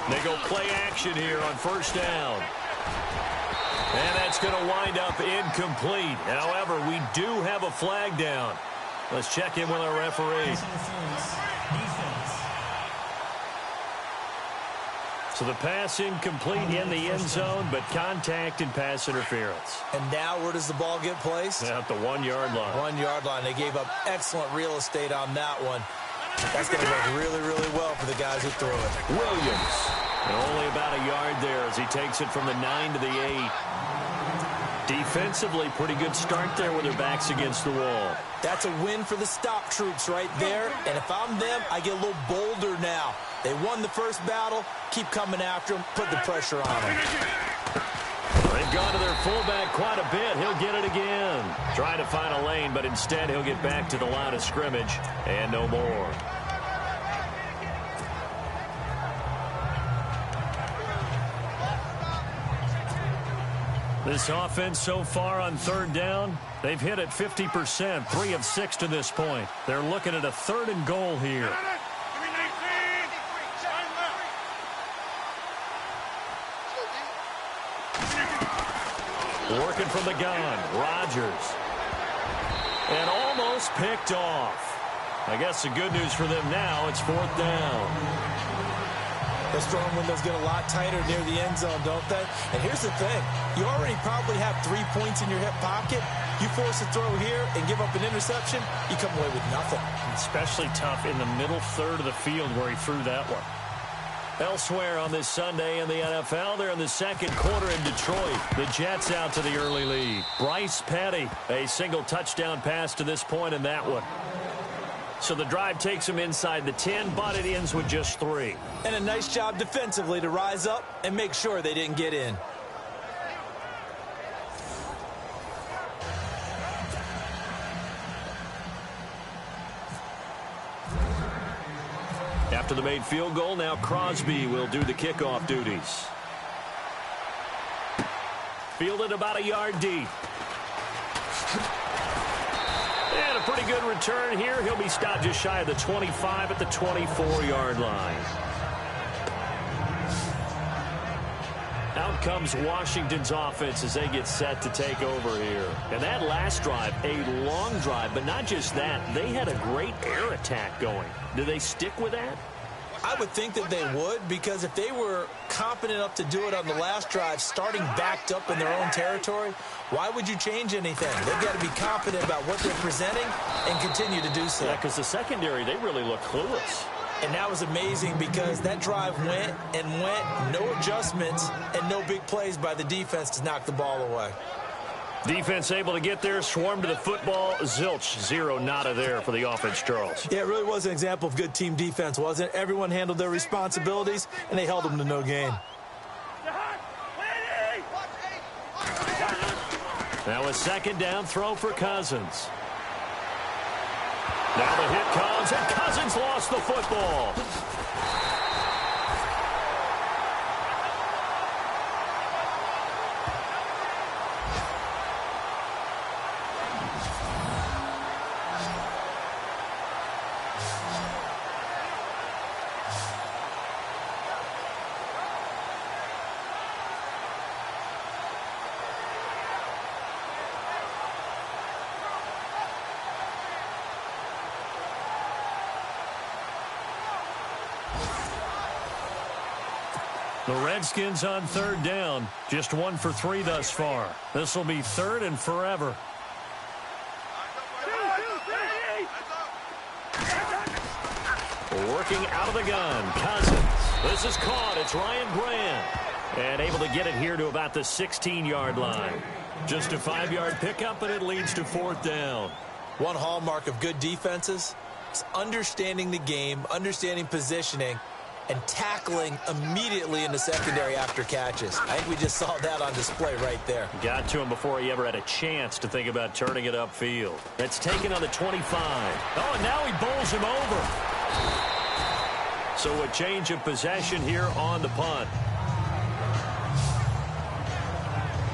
S4: They go play action here on first down. And that's going to wind up incomplete. However, we do have a flag down. Let's check in with our referee. So the pass incomplete in the end zone, but contact and pass interference.
S3: And now where does the ball get placed?
S4: At the 1 yard line.
S3: 1 yard line. They gave up excellent real estate on that one. That's going to work really, really well for the guys who throw it.
S4: Williams. And only about a yard there as he takes it from the 9 to the 8. Defensively, pretty good start there with their backs against the wall.
S3: That's a win for the stop troops right there. And if I'm them, I get a little bolder now. They won the first battle. Keep coming after them. Put the pressure on them.
S4: They've gone to their fullback quite a bit. He'll get it again. Trying to find a lane, but instead he'll get back to the line of scrimmage and no more. This offense so far on third down, they've hit it 50%, 3 of 6 to this point. They're looking at a 3rd and goal here. Working from the gun, Rodgers. And almost picked off. I guess the good news for them now, it's 4th down.
S3: Those throwing windows get a lot tighter near the end zone, don't they? And here's the thing. You already probably have 3 points in your hip pocket. You force a throw here and give up an interception, you come away with nothing.
S4: Especially tough in the middle third of the field where he threw that one. Elsewhere on this Sunday in the NFL, they're in the second quarter in Detroit. The Jets out to the early lead. Bryce Petty, a single touchdown pass to this point in that one. So the drive takes them inside the 10, but it ends with just 3.
S3: And a nice job defensively to rise up and make sure they didn't get in.
S4: After the made field goal, now Crosby will do the kickoff duties. Fielded about a yard deep. And a pretty good return here. He'll be stopped just shy of the 25 at the 24-yard line. Out comes Washington's offense as they get set to take over here. And that last drive, a long drive, but not just that. They had a great air attack going. Do they stick with that?
S3: I would think that they would, because if they were confident enough to do it on the last drive, starting backed up in their own territory, why would you change anything? They've got to be confident about what they're presenting and continue to do so.
S4: Yeah, because the secondary, they really look clueless.
S3: And that was amazing because that drive went and went, no adjustments and no big plays by the defense to knock the ball away.
S4: Defense able to get there, swarm to the football. Zilch, zero, nada there for the offense, Charles.
S3: Yeah, it really was an example of good team defense, wasn't it? Everyone handled their responsibilities, and they held them to no gain.
S4: Now a second down throw for Cousins. Now the hit comes, and Cousins lost the football. The Redskins on third down. Just 1 for 3 thus far. This will be third and forever. Working out of the gun. Cousins. This is caught. It's Ryan Grant. And able to get it here to about the 16-yard line. Just a 5-yard pickup, and it leads to fourth down.
S3: One hallmark of good defenses is understanding the game, understanding positioning, and tackling immediately in the secondary after catches. I think we just saw that on display right there.
S4: Got to him before he ever had a chance to think about turning it upfield. That's taken on the 25. Oh, and now he bowls him over. So a change of possession here on the punt.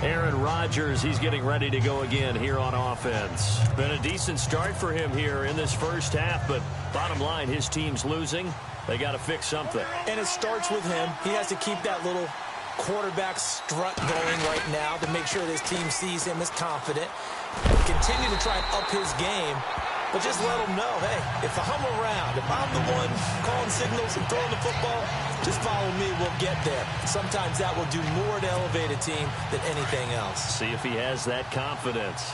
S4: Aaron Rodgers, he's getting ready to go again here on offense. Been a decent start for him here in this first half, but bottom line, his team's losing. They got to fix something.
S3: And it starts with him. He has to keep that little quarterback strut going right now to make sure this team sees him as confident. Continue to try and up his game, but just let him know, hey, if I'm around, if I'm the one calling signals and throwing the football, just follow me, we'll get there. Sometimes that will do more to elevate a team than anything else.
S4: See if he has that confidence.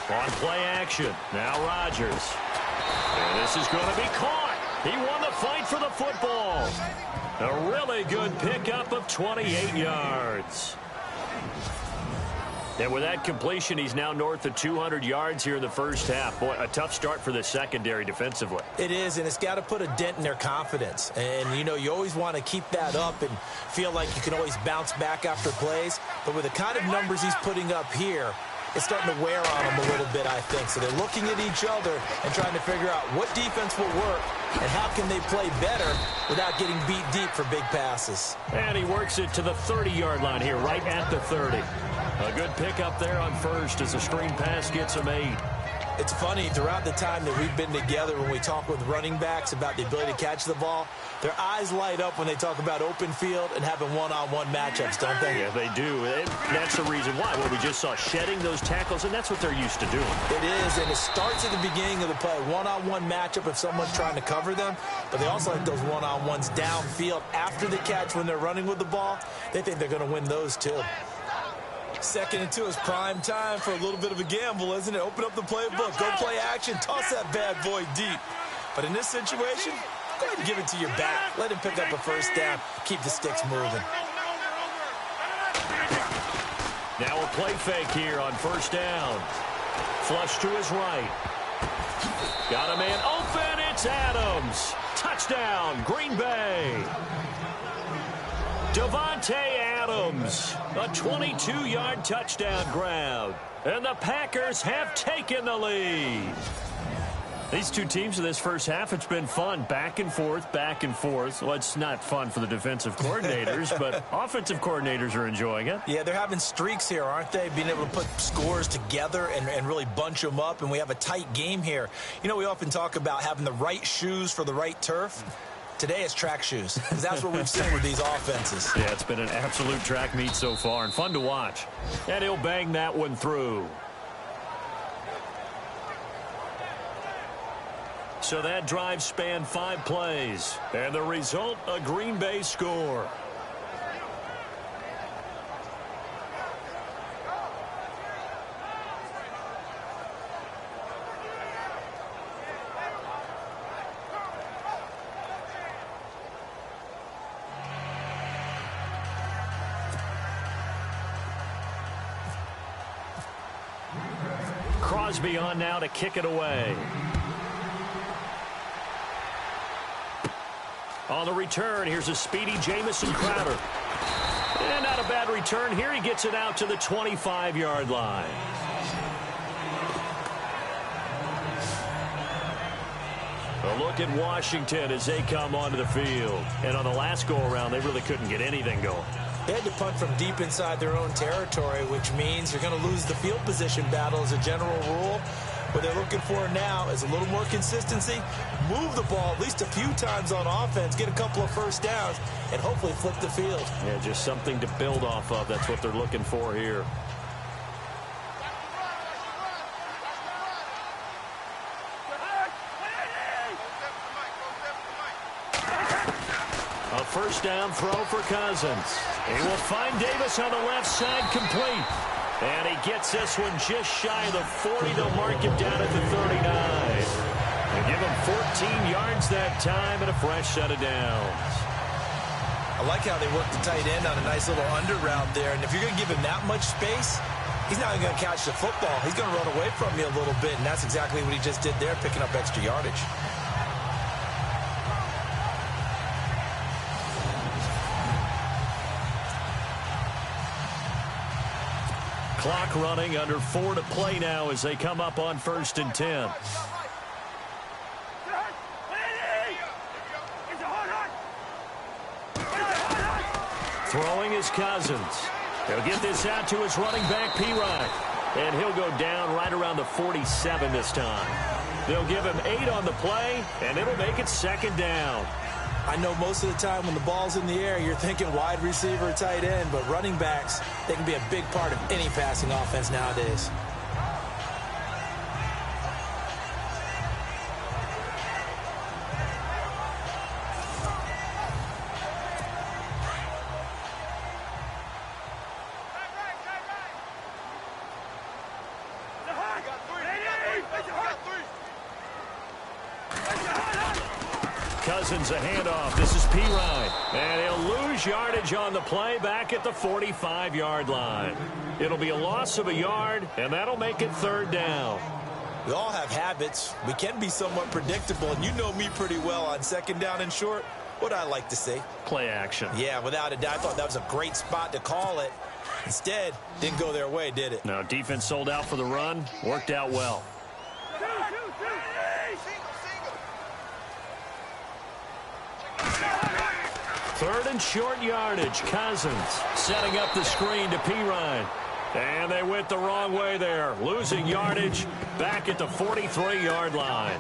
S4: On play action, now Rodgers. And this is going to be caught. He won the fight for the football. A really good pickup of 28 yards. And with that completion, he's now north of 200 yards here in the first half. Boy, a tough start for the secondary defensively.
S3: It is, and it's got to put a dent in their confidence. And, you know, you always want to keep that up and feel like you can always bounce back after plays. But with the kind of numbers he's putting up here, it's starting to wear on them a little bit, I think. So they're looking at each other and trying to figure out what defense will work and how can they play better without getting beat deep for big passes.
S4: And he works it to the 30-yard line here, right at the 30. A good pickup there on first as the screen pass gets him 8.
S3: It's funny, throughout the time that we've been together, when we talk with running backs about the ability to catch the ball, their eyes light up when they talk about open field and having one-on-one matchups, don't they?
S4: Yeah, they do. That's the reason why. Well, we just saw shedding those tackles, and that's what they're used to doing.
S3: It is, and it starts at the beginning of the play. One-on-one matchup if someone's trying to cover them, but they also like those one-on-ones downfield after the catch when they're running with the ball. They think they're going to win those, too. 2nd and 2 is prime time for a little bit of a gamble, isn't it? Open up the playbook, go play action, toss that bad boy deep. But in this situation, go ahead and give it to your back. Let him pick up a first down, keep the sticks moving.
S4: Now a play fake here on first down. Flush to his right. Got a man open, it's Adams. Touchdown, Green Bay. Davante Adams, a 22-yard touchdown grab. And the Packers have taken the lead. These two teams in this first half, it's been fun. Back and forth, back and forth. Well, it's not fun for the defensive coordinators, but offensive coordinators are enjoying it.
S3: Yeah, they're having streaks here, aren't they? Being able to put scores together and really bunch them up, and we have a tight game here. You know, we often talk about having the right shoes for the right turf. Today it's track shoes, because that's what we've seen with these offenses.
S4: Yeah, it's been an absolute track meet so far, and fun to watch. And he'll bang that one through. So that drive spanned 5 plays. And the result, a Green Bay score. Crosby on now to kick it away. On the return, here's a speedy Jamison Crowder. And not a bad return here. He gets it out to the 25-yard line. A look at Washington as they come onto the field. And on the last go-around, they really couldn't get anything going.
S3: They had to punt from deep inside their own territory, which means you're going to lose the field position battle as a general rule. What they're looking for now is a little more consistency, move the ball at least a few times on offense, get a couple of first downs, and hopefully flip the field.
S4: Yeah, just something to build off of. That's what they're looking for here. A first down throw for Cousins. He will find Davis on the left side, complete. And he gets this one just shy of the 40. They'll mark him down at the 39. They give him 14 yards that time and a fresh set of downs.
S3: I like how they work the tight end on a nice little under route there. And if you're going to give him that much space, he's not going to catch the football. He's going to run away from you a little bit, and that's exactly what he just did there, picking up extra yardage.
S4: Clock running, under 4 to play now as they come up on 1st and 10. Throwing is Cousins. He'll get this out to his running back, Pirine. And he'll go down right around the 47 this time. They'll give him 8 on the play, and it'll make it 2nd down.
S3: I know most of the time when the ball's in the air, you're thinking wide receiver, tight end, but running backs, they can be a big part of any passing offense nowadays.
S4: Cousins a handoff. This is Pirine. And he'll lose yardage on the play back at the 45-yard line. It'll be a loss of a yard, and that'll make it 3rd down.
S3: We all have habits. We can be somewhat predictable, and you know me pretty well on 2nd down and short. What I like to see.
S4: Play action.
S3: Yeah, without a doubt. I thought that was a great spot to call it. Instead, didn't go their way, did it?
S4: No, defense sold out for the run. Worked out well. 3rd and short yardage. Cousins setting up the screen to Pirine. And they went the wrong way there. Losing yardage back at the 43-yard line.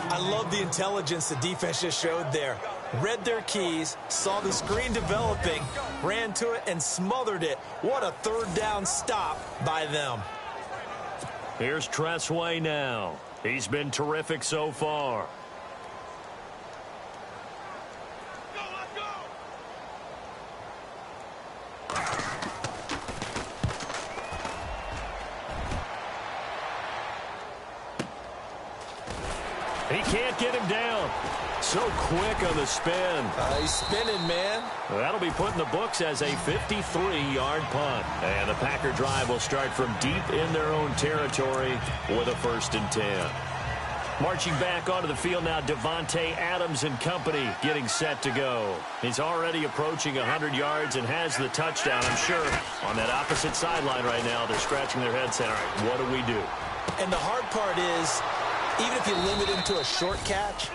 S3: I love the intelligence the defense just showed there. Read their keys, saw the screen developing, ran to it, and smothered it. What a 3rd down stop by them.
S4: Here's Tressway now. He's been terrific so far. He can't get him down. So quick on the spin.
S3: He's spinning, man.
S4: That'll be put in the books as a 53-yard punt. And the Packer drive will start from deep in their own territory with a 1st and 10. Marching back onto the field now, Devontae Adams and company getting set to go. He's already approaching 100 yards and has the touchdown. I'm sure on that opposite sideline right now, they're scratching their heads saying, all right, what do we do?
S3: And the hard part is, even if you limit him to a short catch,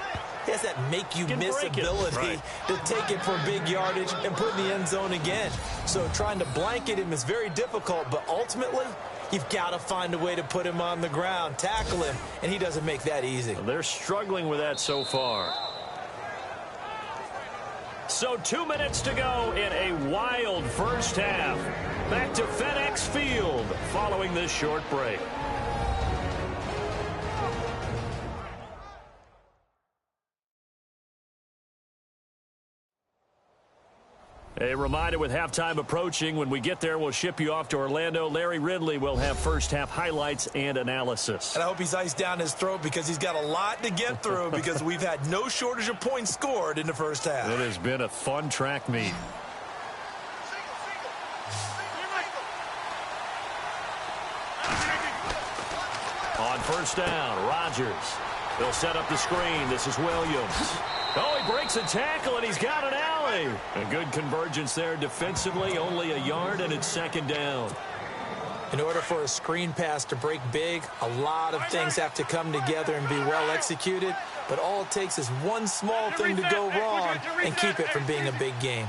S3: he has that make-you-miss ability to take it for big yardage and put in the end zone again. So trying to blanket him is very difficult, but ultimately, you've got to find a way to put him on the ground, tackle him, and he doesn't make that easy.
S4: They're struggling with that so far.
S2: So 2 minutes to go in a wild first half. Back to FedEx Field following this short break. A reminder, with halftime approaching, when we get there, we'll ship you off to Orlando. Larry Ridley will have first-half highlights and analysis.
S3: And I hope he's iced down his throat because he's got a lot to get through because we've had no shortage of points scored in the first half.
S2: It has been a fun track meet. On first down, Rodgers. They'll set up the screen. This is Williams. Oh, he breaks a tackle, and he's got an alley. A good convergence there defensively, only a yard, and it's second down.
S3: In order for a screen pass to break big, a lot of things have to come together and be well executed, but all it takes is one small thing to go wrong and keep it from being a big game.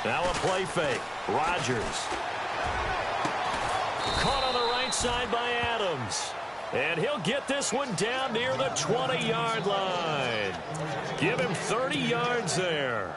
S2: Now a play fake. Rodgers. Caught on the right side by Adams. And he'll get this one down near the 20-yard line. Give him 30 yards there.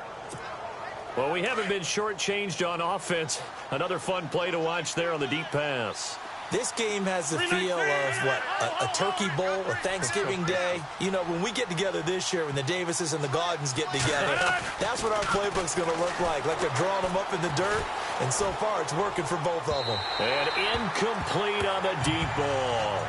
S2: Well, we haven't been shortchanged on offense. Another fun play to watch there on the deep pass.
S3: This game has the feel of, what, a turkey bowl, a Thanksgiving day. You know, when we get together this year, when the Davises and the Gaudens get together, that's what our playbook's going to look like they're drawing them up in the dirt, and so far it's working for both of them.
S2: And incomplete on the deep ball.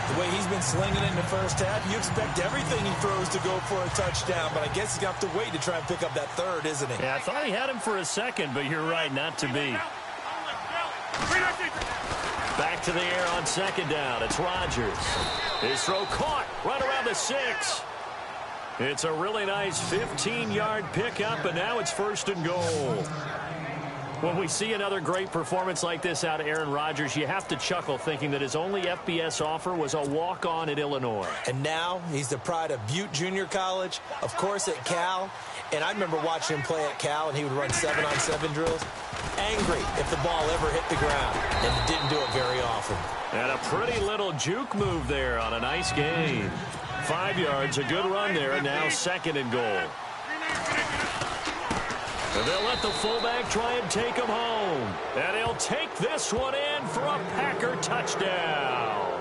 S3: The way he's been slinging it in the first half, you expect everything he throws to go for a touchdown, but I guess he's got to wait to try and pick up that third, isn't he?
S2: Yeah, I thought he had him for a second, but you're right, not to be. Back to the air on second down. It's Rodgers. His throw caught right around the 6. It's a really nice 15-yard pickup, and now it's first and goal. When we see another great performance like this out of Aaron Rodgers, you have to chuckle thinking that his only FBS offer was a walk-on at Illinois.
S3: And now he's the pride of Butte Junior College, of course at Cal. And I remember watching him play at Cal, and he would run 7-on-7 drills. Angry if the ball ever hit the ground, and didn't do it very often.
S2: And a pretty little juke move there on a nice gain. 5 yards, a good run there, and now second and goal. And they'll let the fullback try and take him home. And he'll take this one in for a Packer touchdown.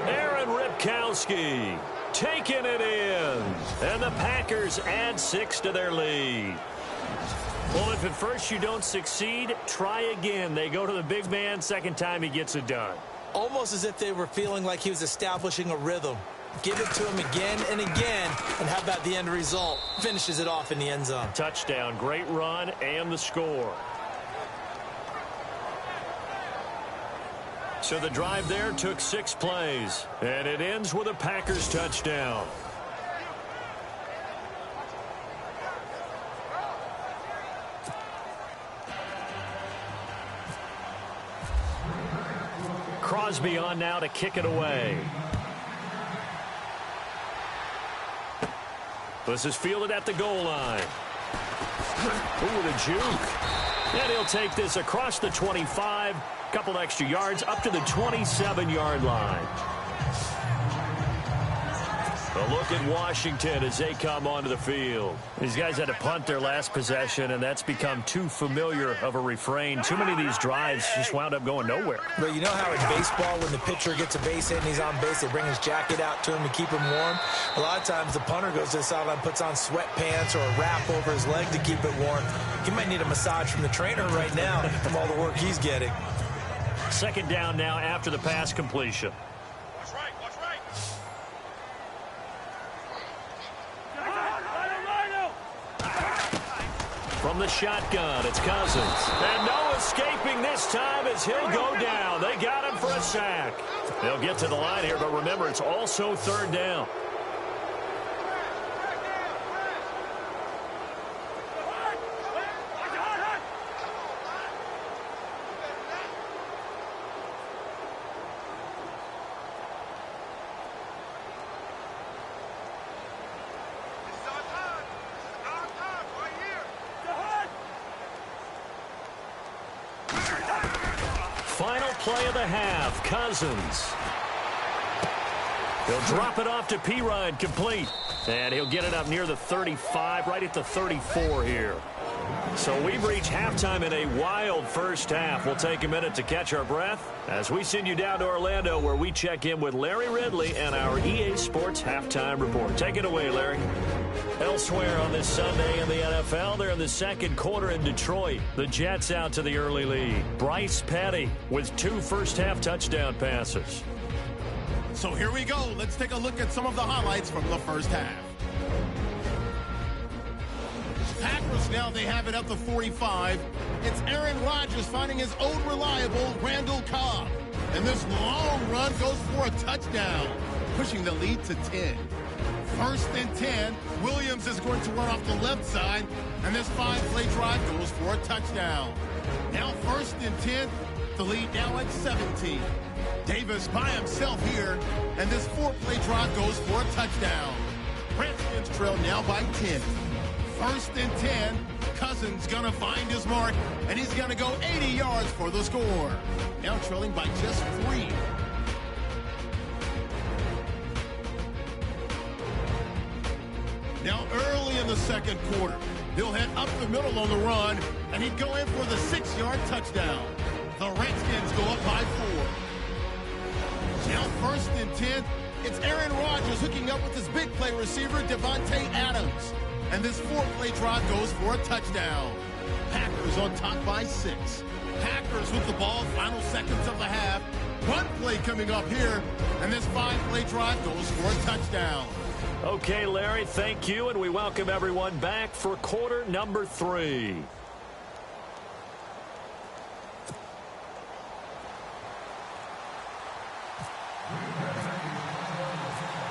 S2: Aaron Ripkowski taking it in. And the Packers add 6 to their lead. Well, if at first you don't succeed, try again. They go to the big man. Second time he gets it done.
S3: Almost as if they were feeling like he was establishing a rhythm. Give it to him again and again, and how about the end result? Finishes it off in the end zone.
S2: Touchdown, great run, and the score. So the drive there took 6 plays, and it ends with a Packers touchdown. Crosby on now to kick it away. This is fielded at the goal line. Ooh, the juke. And he'll take this across the 25. Couple extra yards up to the 27-yard line. A look at Washington as they come onto the field. These guys had to punt their last possession, and that's become too familiar of a refrain. Too many of these drives just wound up going nowhere.
S3: But you know how in baseball, when the pitcher gets a base hit and he's on base, they bring his jacket out to him to keep him warm? A lot of times the punter goes to the sideline, puts on sweatpants or a wrap over his leg to keep it warm. He might need a massage from the trainer right now from all the work he's getting.
S2: Second down now after the pass completion. From the shotgun, it's Cousins. And no escaping this time as he'll go down. They got him for a sack. They'll get to the line here, but remember, it's also third down. Final play of the half, Cousins. He'll drop it off to P-Ryan, complete. And he'll get it up near the 35, right at the 34 here. So we've reached halftime in a wild first half. We'll take a minute to catch our breath as we send you down to Orlando, where we check in with Larry Ridley and our EA Sports Halftime Report. Take it away, Larry. Elsewhere on this Sunday in the NFL, they're in the second quarter in Detroit. The Jets out to the early lead. Bryce Petty with 2 first-half touchdown passes.
S1: So here we go. Let's take a look at some of the highlights from the first half. Packers now, they have it up to 45. It's Aaron Rodgers finding his old reliable Randall Cobb. And this long run goes for a touchdown, pushing the lead to 10. First and 10, Williams is going to run off the left side, and this 5-play drive goes for a touchdown. Now first and 10, the lead now at 17. Davis by himself here, and this 4-play drive goes for a touchdown. RedSkins trail now by 10. First and 10, Cousins gonna find his mark, and he's gonna go 80 yards for the score. Now trailing by just 3. Now early in the second quarter, he'll head up the middle on the run, and he'd go in for the 6-yard touchdown. The Redskins go up by 4. Now first and 10, it's Aaron Rodgers hooking up with his big play receiver, Devontae Adams. And this 4-play drive goes for a touchdown. Packers on top by 6. Packers with the ball, final seconds of the half. One play coming up here, and this 5-play drive goes for a touchdown.
S2: Okay, Larry, thank you, and we welcome everyone back for quarter number 3.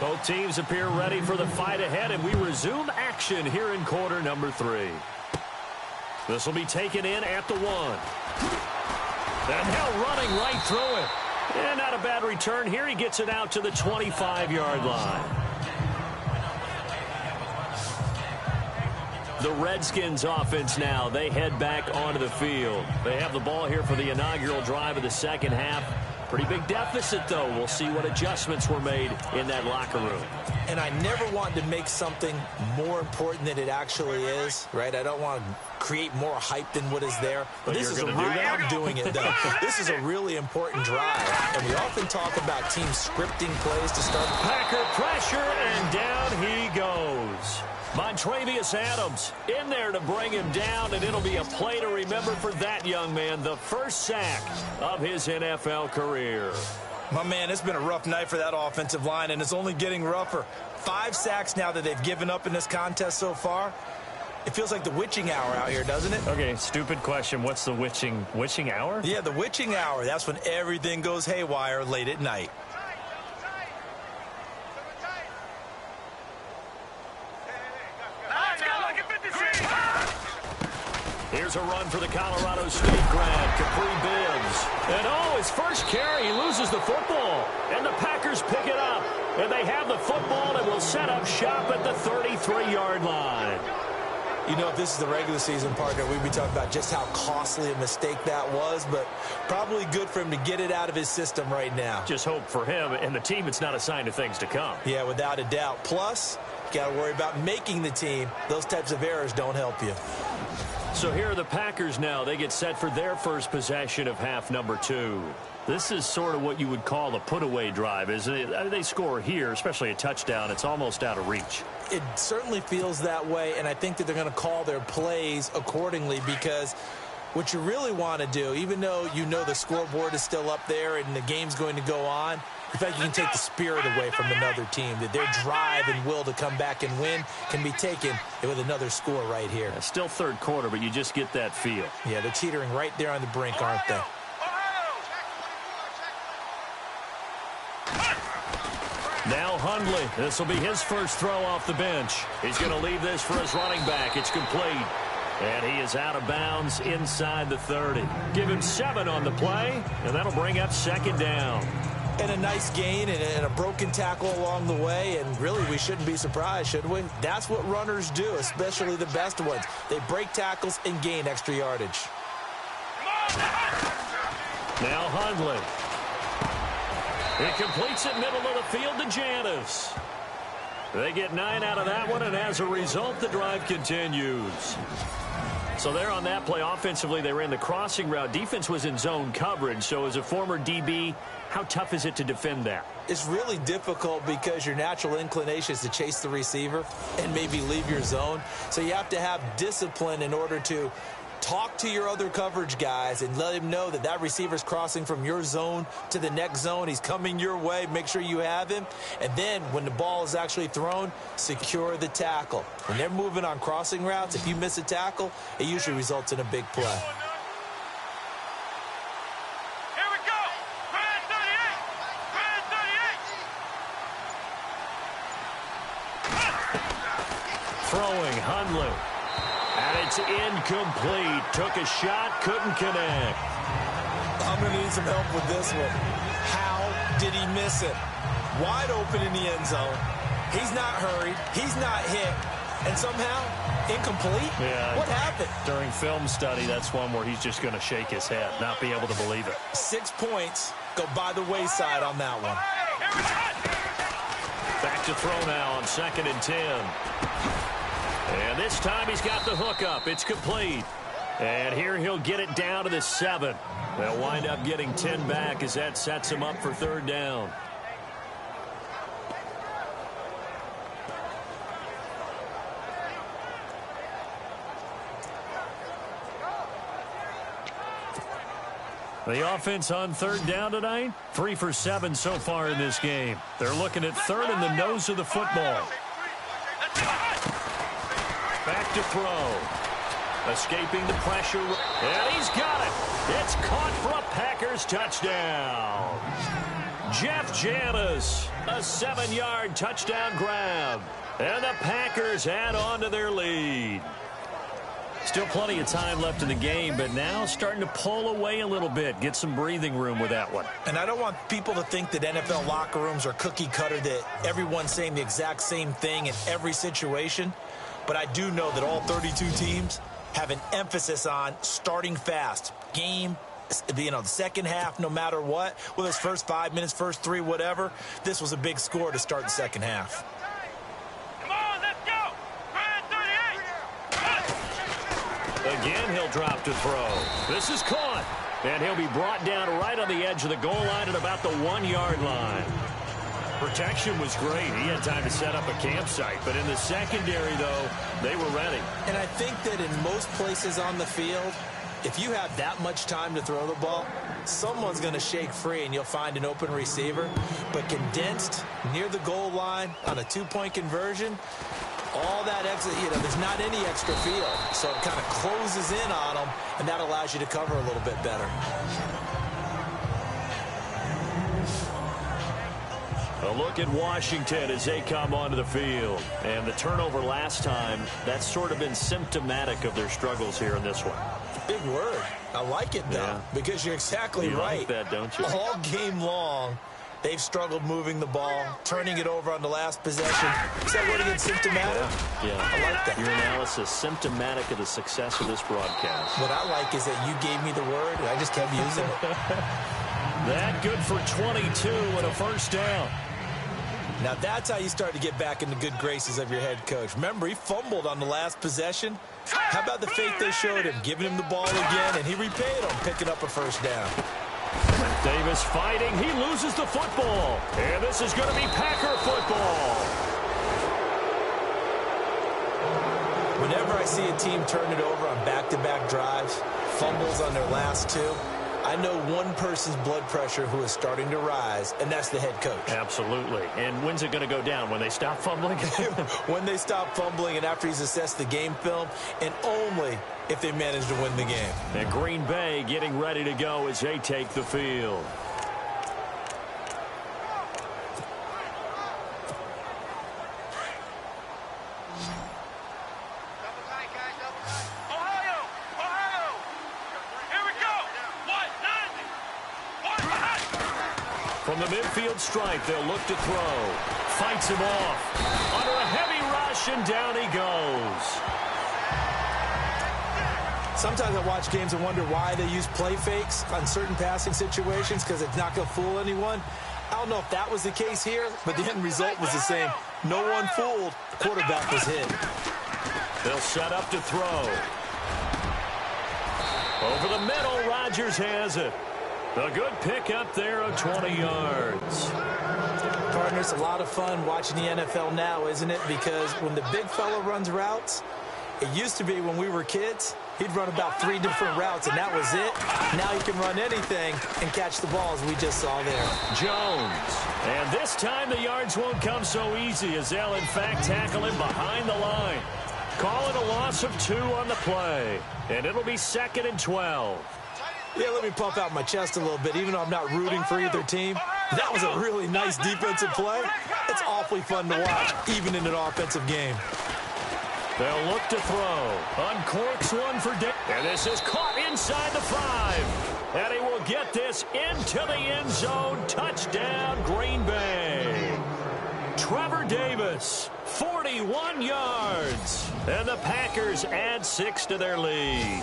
S2: Both teams appear ready for the fight ahead, and we resume action here in quarter number 3. This will be taken in at the 1. And now running right through it. And not a bad return here. He gets it out to the 25-yard line. The Redskins offense now, they head back onto the field. They have the ball here for the inaugural drive of the second half. Pretty big deficit, though. We'll see what adjustments were made in that locker room.
S3: And I never want to make something more important than it actually is, right? I don't want to create more hype than what is there. But this is I'm doing it, though. This is a really important drive. And we often talk about teams scripting plays to start.
S2: Packer pressure, and down he goes. Montravius Adams in there to bring him down, and it'll be a play to remember for that young man. The first sack of his NFL career.
S3: My man, it's been a rough night for that offensive line, and it's only getting rougher. 5 sacks now that they've given up in this contest so far. It feels like the witching hour out here, doesn't it?
S4: Okay, stupid question. What's the witching hour?
S3: Yeah, the witching hour. That's when everything goes haywire late at night.
S2: Here's a run for the Colorado State grad, Capri Bibbs. And his first carry, he loses the football. And the Packers pick it up. And they have the football and will set up shop at the 33-yard line.
S3: You know, if this is the regular season, partner, we'd be talking about just how costly a mistake that was, but probably good for him to get it out of his system right now.
S2: Just hope for him and the team it's not a sign of things to come.
S3: Yeah, without a doubt. Plus, got to worry about making the team. Those types of errors don't help you.
S2: So here are the Packers now. They get set for their first possession of half number 2.
S4: This is sort of what you would call a put-away drive, isn't it? I mean, they score here, especially a touchdown. It's almost out of reach.
S3: It certainly feels that way, and I think that they're going to call their plays accordingly, because what you really want to do, even though you know the scoreboard is still up there and the game's going to go on, in fact, you can take the spirit away from another team, that their drive and will to come back and win can be taken with another score right here.
S4: Yeah, still third quarter, but you just get that feel.
S3: Yeah, they're teetering right there on the brink, aren't they?
S2: Now Hundley. This will be his first throw off the bench. He's going to leave this for his running back. It's complete. And he is out of bounds inside the 30. Give him 7 on the play, and that'll bring up second down.
S3: And a nice gain and a broken tackle along the way, and really we shouldn't be surprised, should we? That's what runners do, especially the best ones. They break tackles and gain extra yardage.
S2: Now Hundley. He completes it middle of the field to Janis. They get 9 out of that one, and as a result, the drive continues. So there on that play, offensively, they ran the crossing route. Defense was in zone coverage. So as a former DB, how tough is it to defend that?
S3: It's really difficult because your natural inclination is to chase the receiver and maybe leave your zone. So you have to have discipline in order to talk to your other coverage guys and let him know that that receiver's crossing from your zone to the next zone. He's coming your way. Make sure you have him. And then when the ball is actually thrown, secure the tackle. When they're moving on crossing routes, if you miss a tackle, it usually results in a big play.
S5: Here we go. Red 38.
S2: Throwing Hundley. And it's incomplete. Took a shot, couldn't connect.
S3: I'm going to need some help with this one. How did he miss it? Wide open in the end zone. He's not hurried. He's not hit. And somehow, incomplete?
S2: Yeah.
S3: What happened?
S2: During film study, that's one where he's just going to shake his head, not be able to believe it.
S3: 6 points go by the wayside on that one.
S2: Back to throw now on 2nd and 10. And this time he's got the hook up. It's complete. And here he'll get it down to the 7. They'll wind up getting 10 back as that sets him up for 3rd down. The offense on 3rd down tonight, 3 for 7 so far in this game. They're looking at 3rd in the nose of the football. Back to throw. Escaping the pressure. And he's got it. It's caught for a Packers touchdown. Jeff Janis, a 7-yard touchdown grab. And the Packers add on to their lead. Still plenty of time left in the game, but now starting to pull away a little bit. Get some breathing room with that one.
S3: And I don't want people to think that NFL locker rooms are cookie cutter, that everyone's saying the exact same thing in every situation. But I do know that all 32 teams have an emphasis on starting fast. Game, the second half, no matter what, whether it's first 5 minutes, first 3, whatever. This was a big score to start the second half.
S5: Come on, let's go. Red 38.
S2: Again, he'll drop to throw. This is caught. And he'll be brought down right on the edge of the goal line at about the 1-yard line. Protection was great. He had time to set up a campsite. But in the secondary, though, they were ready.
S3: And I think that in most places on the field, if you have that much time to throw the ball, someone's going to shake free and you'll find an open receiver. But condensed near the goal line on a 2-point conversion, all that extra, there's not any extra field. So it kind of closes in on them, and that allows you to cover a little bit better.
S2: A look at Washington as they come onto the field. And the turnover last time, that's sort of been symptomatic of their struggles here in this one.
S3: Big word. I like it, though, because you're exactly right.
S2: You like that, don't you?
S3: All game long, they've struggled moving the ball, turning it over on the last possession. Is that word again, symptomatic?
S2: Yeah.
S3: I like that.
S2: Your analysis, symptomatic of the success of this broadcast.
S3: What I like is that you gave me the word, and I just kept using it.
S2: That good for 22 and a 1st down.
S3: Now, that's how you start to get back in the good graces of your head coach. Remember, he fumbled on the last possession. How about the faith they showed him, giving him the ball again, and he repaid them, picking up a 1st down.
S2: Davis fighting. He loses the football. And this is going to be Packer football.
S3: Whenever I see a team turn it over on back-to-back drives, fumbles on their last 2, I know one person's blood pressure who is starting to rise, and that's the head coach.
S2: Absolutely. And when's it going to go down? When they stop fumbling?
S3: When they stop fumbling and after he's assessed the game film, and only if they manage to win the game.
S2: And Green Bay getting ready to go as they take the field. From the midfield stripe, they'll look to throw. Fights him off. Under a heavy rush, and down he goes.
S3: Sometimes I watch games and wonder why they use play fakes on certain passing situations because it's not going to fool anyone. I don't know if that was the case here, but the end result was the same. No one fooled. The quarterback was hit.
S2: They'll set up to throw. Over the middle, Rodgers has it. A good pick up there of 20 yards.
S3: Partner, it's a lot of fun watching the NFL now, isn't it? Because when the big fella runs routes, it used to be when we were kids, he'd run about 3 different routes, and that was it. Now he can run anything and catch the ball, as we just saw there.
S2: Jones. And this time the yards won't come so easy as they'll, in fact, tackle him behind the line. Call it a loss of 2 on the play. And it'll be 2nd and 12.
S3: Yeah, let me pump out my chest a little bit, even though I'm not rooting for either team. That was a really nice defensive play. It's awfully fun to watch, even in an offensive game.
S2: They'll look to throw. Uncorks one for Dick. And this is caught inside the 5. And he will get this into the end zone. Touchdown, Green Bay. Trevor Davis, 41 yards. And the Packers add 6 to their lead.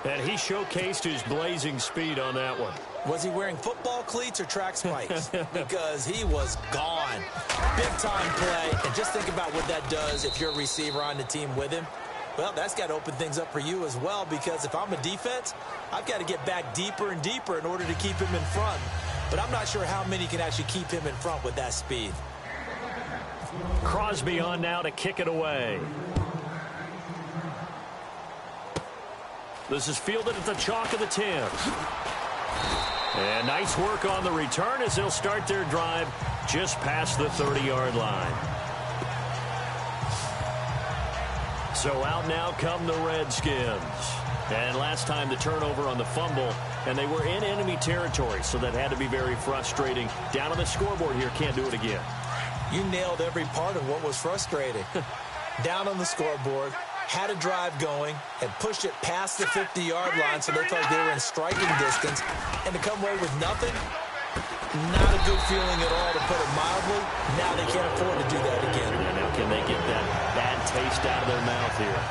S2: And he showcased his blazing speed on that one.
S3: Was he wearing football cleats or track spikes? Because he was gone. Big-time play. And just think about what that does if you're a receiver on the team with him. Well, that's got to open things up for you as well, because if I'm a defense, I've got to get back deeper and deeper in order to keep him in front. But I'm not sure how many can actually keep him in front with that speed.
S2: Crosby on now to kick it away. This is fielded at the chalk of the 10. And nice work on the return as they'll start their drive just past the 30-yard line. So out now come the Redskins. And last time the turnover on the fumble, and they were in enemy territory, so that had to be very frustrating. Down on the scoreboard here, can't do it again.
S3: You nailed every part of what was frustrating. Down on the scoreboard, had a drive going, had pushed it past the 50-yard line so they thought they were in striking distance, and to come away with nothing, not a good feeling at all, to put it mildly. Now they can't afford to do that again.
S2: And now can they get that bad taste out of their mouth here?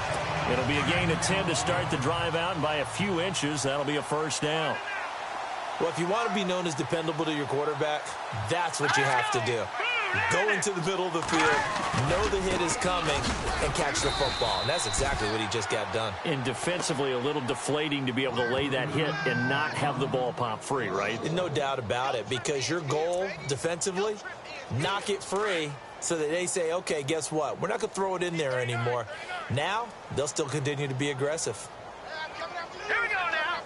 S2: It'll be a gain of 10 to start the drive out, and by a few inches, that'll be a first down.
S3: Well, if you want to be known as dependable to your quarterback, that's what you have to do. Go into the middle of the field, know the hit is coming, and catch the football. And that's exactly what he just got done.
S2: And defensively, a little deflating to be able to lay that hit and not have the ball pop free, right?
S3: No doubt about it, because your goal defensively, knock it free so that they say, okay, guess what? We're not going to throw it in there anymore. Now, they'll still continue to be aggressive.
S5: Here we go now.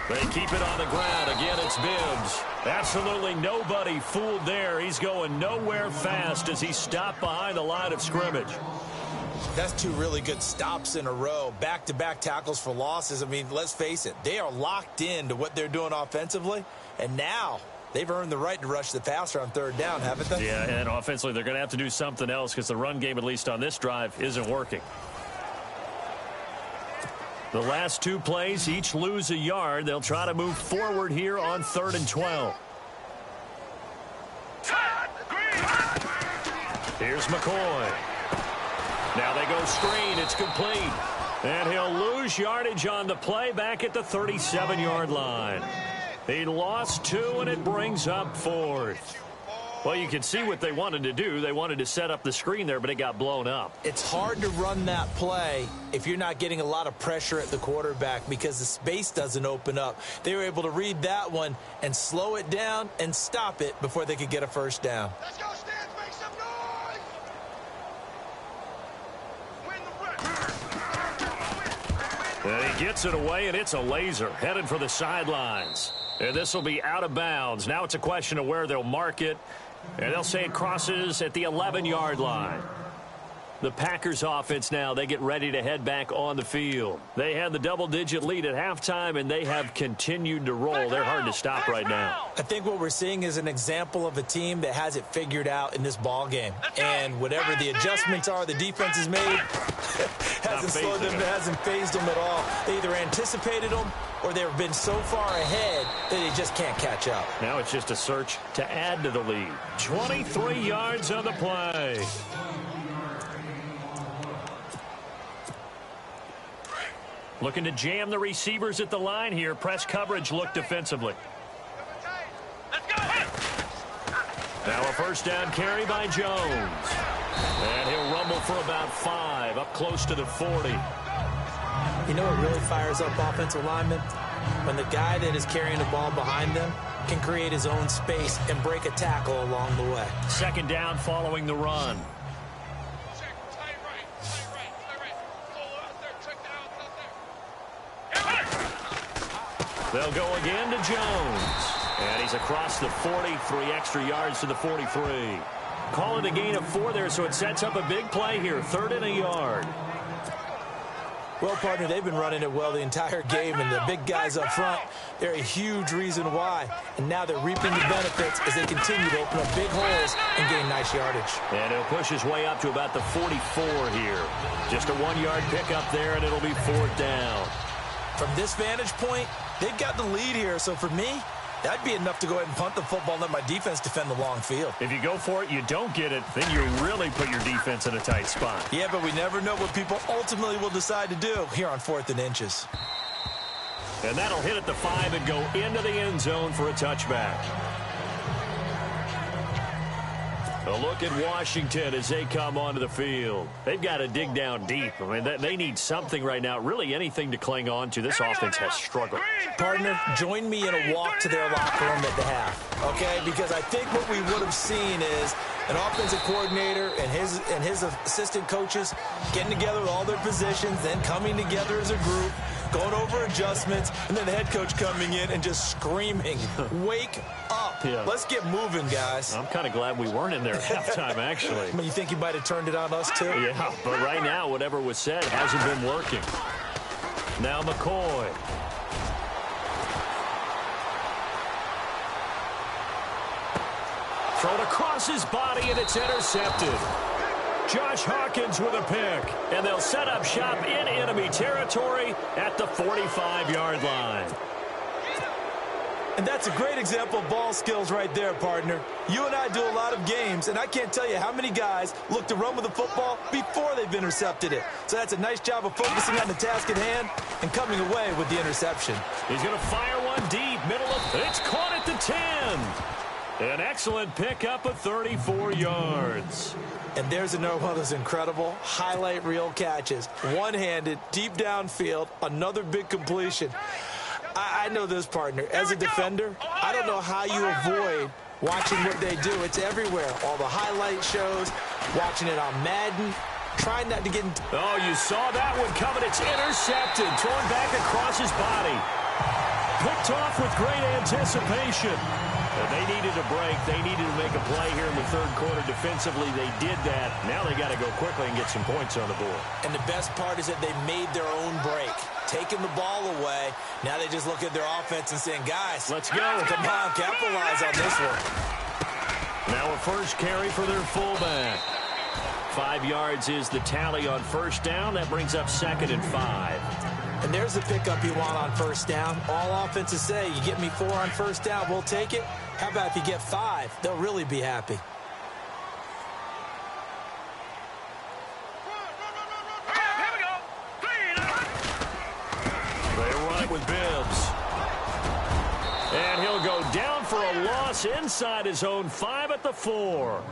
S2: They keep it on the ground. Again, it's Bibbs. Absolutely nobody fooled there. He's going nowhere fast as he stopped behind the line of scrimmage.
S3: That's 2 really good stops in a row. Back-to-back tackles for losses. I mean, let's face it. They are locked in to what they're doing offensively. And now they've earned the right to rush the passer on 3rd down, haven't they?
S2: Yeah, and offensively they're going to have to do something else because the run game, at least on this drive, isn't working. The last 2 plays, each lose a yard. They'll try to move forward here on 3rd and 12. Here's McCoy. Now they go screen. It's complete. And he'll lose yardage on the play back at the 37-yard line. He lost 2, and it brings up 4th. Well, you can see what they wanted to do. They wanted to set up the screen there, but it got blown up.
S3: It's hard to run that play if you're not getting a lot of pressure at the quarterback because the space doesn't open up. They were able to read that one and slow it down and stop it before they could get a first down.
S5: Let's go, Stans, make some noise. Win the
S2: And he gets it away, and it's a laser headed for the sidelines. And this will be out of bounds. Now it's a question of where they'll mark it. And they'll say it crosses at the 11-yard line. The Packers offense now, they get ready to head back on the field. They had the double-digit lead at halftime, and they have continued to roll. They're hard to stop right now.
S3: I think what we're seeing is an example of a team that has it figured out in this ball game. And whatever the adjustments are the defense has made, hasn't slowed them, hasn't phased them at all. They either anticipated them or they've been so far ahead that they just can't catch up.
S2: Now it's just a search to add to the lead. 23 yards on the play.
S4: Looking to jam the receivers at the line here. Press coverage look defensively. Now a first down carry by Jones. And he'll rumble for about 5, up close to the 40.
S3: You know what really fires up offensive linemen? When the guy that is carrying the ball behind them can create his own space and break a tackle along the way.
S4: Second down following the run. They'll go again to Jones. And he's across the 40, 3 extra yards to the 43. Call it a gain of 4 there, so it sets up a big play here. 3rd and a yard.
S3: Well, partner, they've been running it well the entire game, and the big guys up front, they're a huge reason why. And now they're reaping the benefits as they continue to open up big holes and gain nice yardage.
S4: And he'll push his way up to about the 44 here. Just a 1-yard pickup there, and it'll be 4th down.
S3: From this vantage point, they've got the lead here, so for me, that'd be enough to go ahead and punt the football and let my defense defend the long field.
S4: If you go for it, you don't get it, then you really put your defense in a tight spot.
S3: Yeah, but we never know what people ultimately will decide to do here on 4th and inches.
S4: And that'll hit at the 5 and go into the end zone for a touchback. A look at Washington as they come onto the field. They've got to dig down deep. I mean, they need something right now, really anything to cling on to. This offense has struggled.
S3: Partner, join me in a walk to their locker room at the half, okay? Because I think what we would have seen is an offensive coordinator and his assistant coaches getting together with all their positions, then coming together as a group, going over adjustments, and then the head coach coming in and just screaming, wake up.
S4: Yeah.
S3: Let's get moving, guys.
S4: I'm kind of glad we weren't in there at halftime, actually.
S3: I mean, you think you might have turned it on us, too?
S4: Yeah, but right now, whatever was said hasn't been working. Now McCoy. Thrown across his body, and it's intercepted. Josh Hawkins with a pick, and they'll set up shop in enemy territory at the 45-yard line.
S3: And that's a great example of ball skills right there, partner. You and I do a lot of games, and I can't tell you how many guys look to run with the football before they've intercepted it. So that's a nice job of focusing on the task at hand and coming away with the interception.
S4: He's going to fire one deep, middle of, it's caught at the 10. An excellent pickup of 34 yards.
S3: And there's another one of those incredible highlight reel catches. One-handed, deep downfield, another big completion. I know this, partner. As a defender, I don't know how you avoid watching what they do. It's everywhere. All the highlight shows, watching it on Madden, trying not to get into...
S4: Oh, you saw that one coming. It's intercepted. Thrown back across his body. Picked off with great anticipation. And they needed a break. They needed to make a play here in the 3rd quarter defensively. They did that. Now they got to go quickly and get some points on the board.
S3: And the best part is that they made their own break, taking the ball away. Now they just look at their offense and saying, guys,
S4: let's go.
S3: Come on, capitalize on this one.
S4: Now a first carry for their fullback. 5 yards is the tally on first down. That brings up 2nd and 5.
S3: And there's the pickup you want on first down. All offenses say, you get me 4 on first down, we'll take it. How about if you get 5? They'll really be happy.
S4: They run it with Bibbs. And he'll go down for a loss inside his own 5 at the 4.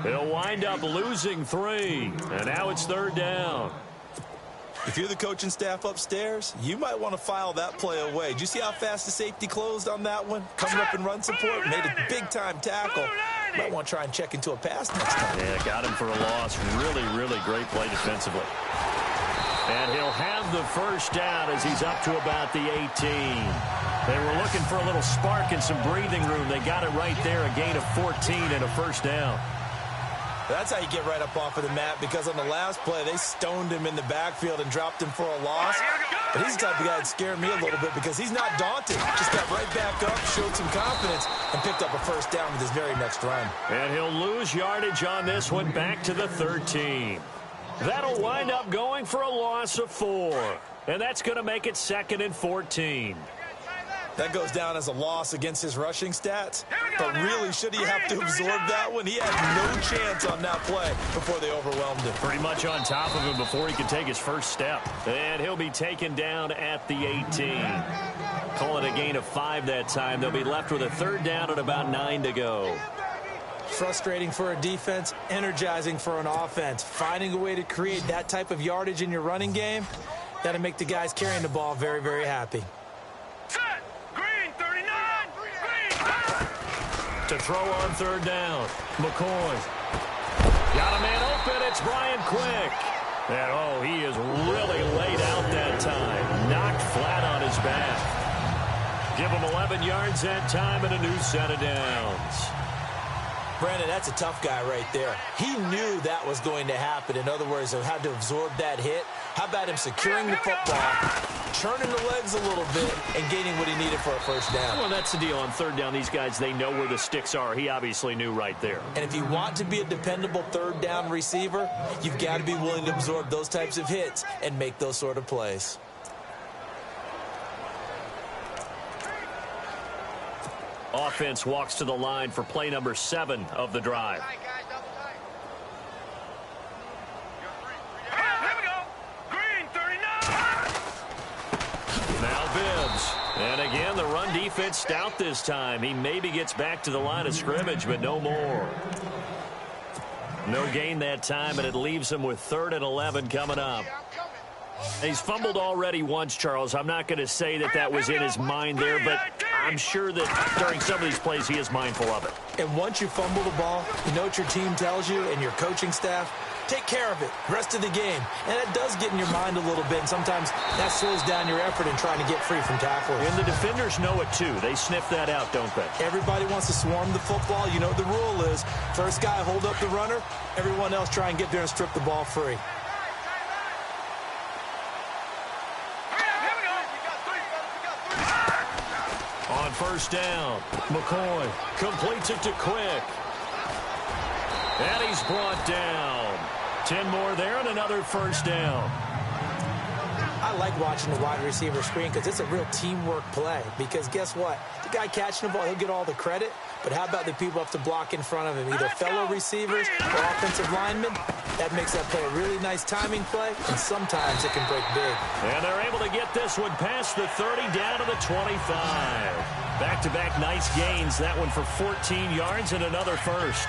S4: He'll wind up losing 3. And now it's 3rd down.
S3: If you're the coaching staff upstairs, you might want to file that play away. Did you see how fast the safety closed on that one? Coming up in run support, made a big-time tackle. Might want to try and check into a pass next time.
S4: Yeah, got him for a loss. Really, really great play defensively. And he'll have the first down as he's up to about the 18. They were looking for a little spark and some breathing room. They got it right there, a gain of 14 and a first down.
S3: That's how you get right up off of the mat, because on the last play, they stoned him in the backfield and dropped him for a loss. But he's the type of guy that scared me a little bit because he's not daunted. Just got right back up, showed some confidence, and picked up a first down with his very next run.
S4: And he'll lose yardage on this one back to the 13. That'll wind up going for a loss of 4. And that's going to make it 2nd and 14.
S3: That goes down as a loss against his rushing stats. But really, should he have to absorb that one? He had no chance on that play before they overwhelmed him.
S4: Pretty much on top of him before he could take his first step. And he'll be taken down at the 18. Call it a gain of 5 that time. They'll be left with a third down and about 9 to go.
S3: Frustrating for a defense, energizing for an offense. Finding a way to create that type of yardage in your running game, that'll make the guys carrying the ball very, very happy.
S5: Set. Green, 39. Green.
S4: To throw on third down. McCoy. Got a man open. It's Brian Quick. And, oh, he is really laid out that time. Knocked flat on his back. Give him 11 yards that time and a new set of downs.
S3: Brandon, that's a tough guy right there. He knew that was going to happen. In other words, he had to absorb that hit. How about him securing the football, churning the legs a little bit, and gaining what he needed for a first down?
S4: Well, that's the deal. On third down, these guys, they know where the sticks are. He obviously knew right there.
S3: And if you want to be a dependable third down receiver, you've got to be willing to absorb those types of hits and make those sort of plays.
S4: Offense walks to the line for play number 7 of the drive.
S5: Tight, guys, double tight. Here we go. Green, 39.
S4: Now Bibbs. And again, the run defense stout this time. He maybe gets back to the line of scrimmage, but no more. No gain that time, and it leaves him with 3rd and 11 coming up.
S5: Yeah, I'm coming.
S4: He's fumbled already once, Charles. I'm not going to say that that was in his mind there, but I'm sure that during some of these plays he is mindful of it.
S3: And once you fumble the ball, you know what your team tells you and your coaching staff? Take care of it rest of the game. And that does get in your mind a little bit, and sometimes that slows down your effort in trying to get free from tacklers.
S4: And the defenders know it too. They sniff that out, don't they?
S3: Everybody wants to swarm the football. You know what the rule is. First guy hold up the runner, everyone else try and get there and strip the ball free.
S4: On first down, McCoy completes it to Quick. And he's brought down. 10 more there and another first down.
S3: I like watching the wide receiver screen because it's a real teamwork play. Because guess what? The guy catching the ball, he'll get all the credit. But how about the people up to block in front of him? Either fellow receivers or offensive linemen. That makes that play a really nice timing play, and sometimes it can break big.
S4: And they're able to get this one past the 30 down to the 25. Back-to-back nice gains. That one for 14 yards and another first.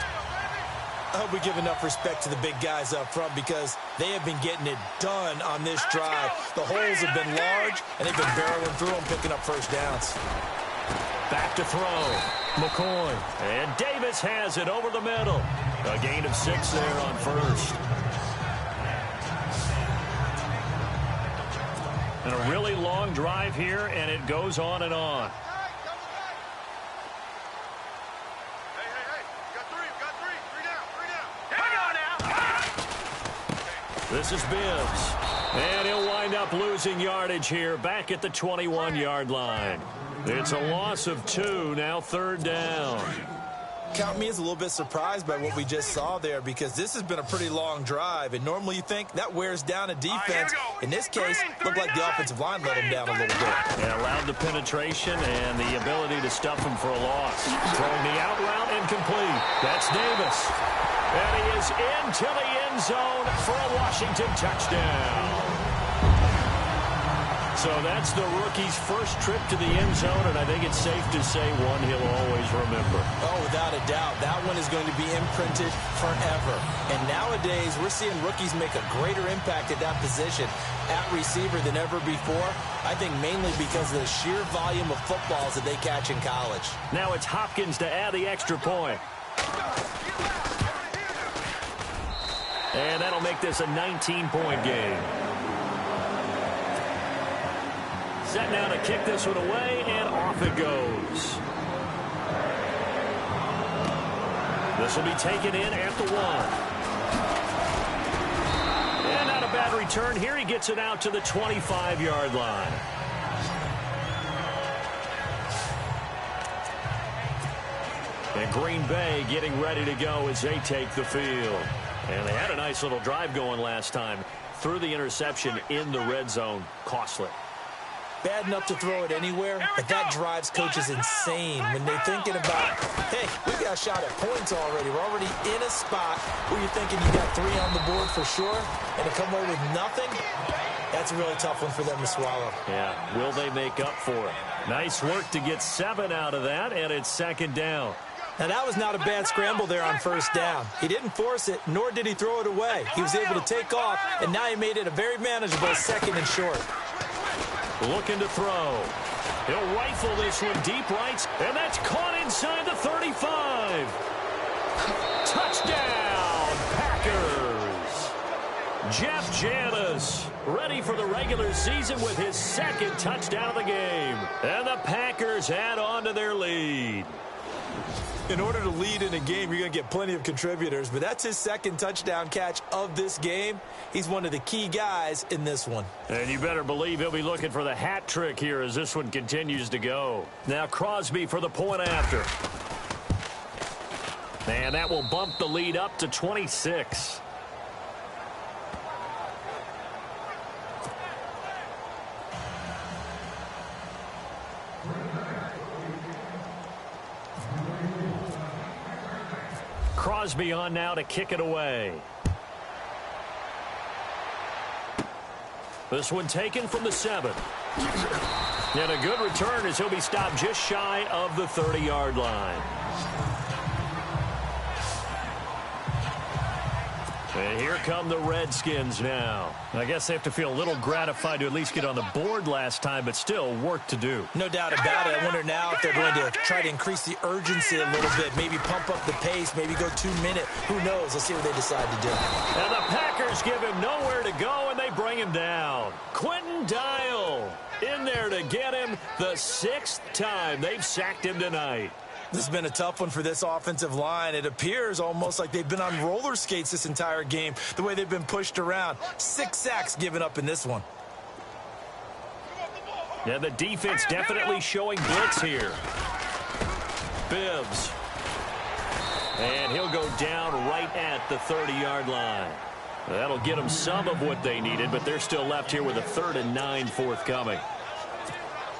S3: I hope we give enough respect to the big guys up front because they have been getting it done on this drive. The holes have been large, and they've been barreling through them, picking up first downs.
S4: Back to throw. McCoy. And Davis has it over the middle. A gain of 6 there on first. And a really long drive here, and it goes on and on. This is Bibbs. And he'll wind up losing yardage here back at the 21-yard line. It's a loss of 2, now third down.
S3: Count me as a little bit surprised by what we just saw there because this has been a pretty long drive, and normally you think that wears down a defense. In this case, looked like the offensive line let him down a little bit.
S4: And allowed the penetration and the ability to stuff him for a loss. Throwing the out route incomplete. That's Davis. And he is into the end zone for a Washington touchdown. So that's the rookie's first trip to the end zone, and I think it's safe to say one he'll always remember.
S3: Oh, without a doubt. That one is going to be imprinted forever. And nowadays, we're seeing rookies make a greater impact at that position at receiver than ever before. I think mainly because of the sheer volume of footballs that they catch in college.
S4: Now it's Hopkins to add the extra point. And that'll make this a 19-point game. Set now to kick this one away, and off it goes. This will be taken in at the 1. And not a bad return here. He gets it out to the 25-yard line. And Green Bay getting ready to go as they take the field. And they had a nice little drive going last time. Through the interception in the red zone. Costly.
S3: bad enough to throw it anywhere, but that drives coaches insane when they're thinking about, hey, we got a shot at points already. We're already in a spot where you're thinking you got 3 on the board for sure, and to come away with nothing, that's a really tough one for them to swallow.
S4: Yeah, will they make up for it? Nice work to get 7 out of that, and it's second down.
S3: Now, that was not a bad scramble there on first down. He didn't force it, nor did he throw it away. He was able to take off, and now he made it a very manageable 2nd and short.
S4: Looking to throw. He'll rifle this one deep right, and that's caught inside the 35. Touchdown, Packers. Jeff Janis ready for the regular season with his 2nd touchdown of the game. And the Packers add on to their lead.
S3: In order to lead in a game, you're going to get plenty of contributors, but that's his 2nd touchdown catch of this game. He's one of the key guys in this one.
S4: And you better believe he'll be looking for the hat trick here as this one continues to go. Now Crosby for the point after. And that will bump the lead up to 26. Crosby on now to kick it away. This one taken from the 7. And a good return as he'll be stopped just shy of the 30-yard line. And here come the Redskins now. I guess they have to feel a little gratified to at least get on the board last time, but still work to do.
S3: No doubt about it. I wonder now if they're going to try to increase the urgency a little bit, maybe pump up the pace, maybe go 2-minute. Who knows? Let's see what they decide to do.
S4: And the Packers give him nowhere to go, and they bring him down. Quentin Dial in there to get him the 6th time they've sacked him tonight.
S3: This has been a tough one for this offensive line. It appears almost like they've been on roller skates this entire game, the way they've been pushed around. 6 sacks given up in this one.
S4: Yeah, the defense definitely showing blitz here. Bibbs. And he'll go down right at the 30-yard line. That'll get them some of what they needed, but they're still left here with a 3rd and 9 forthcoming.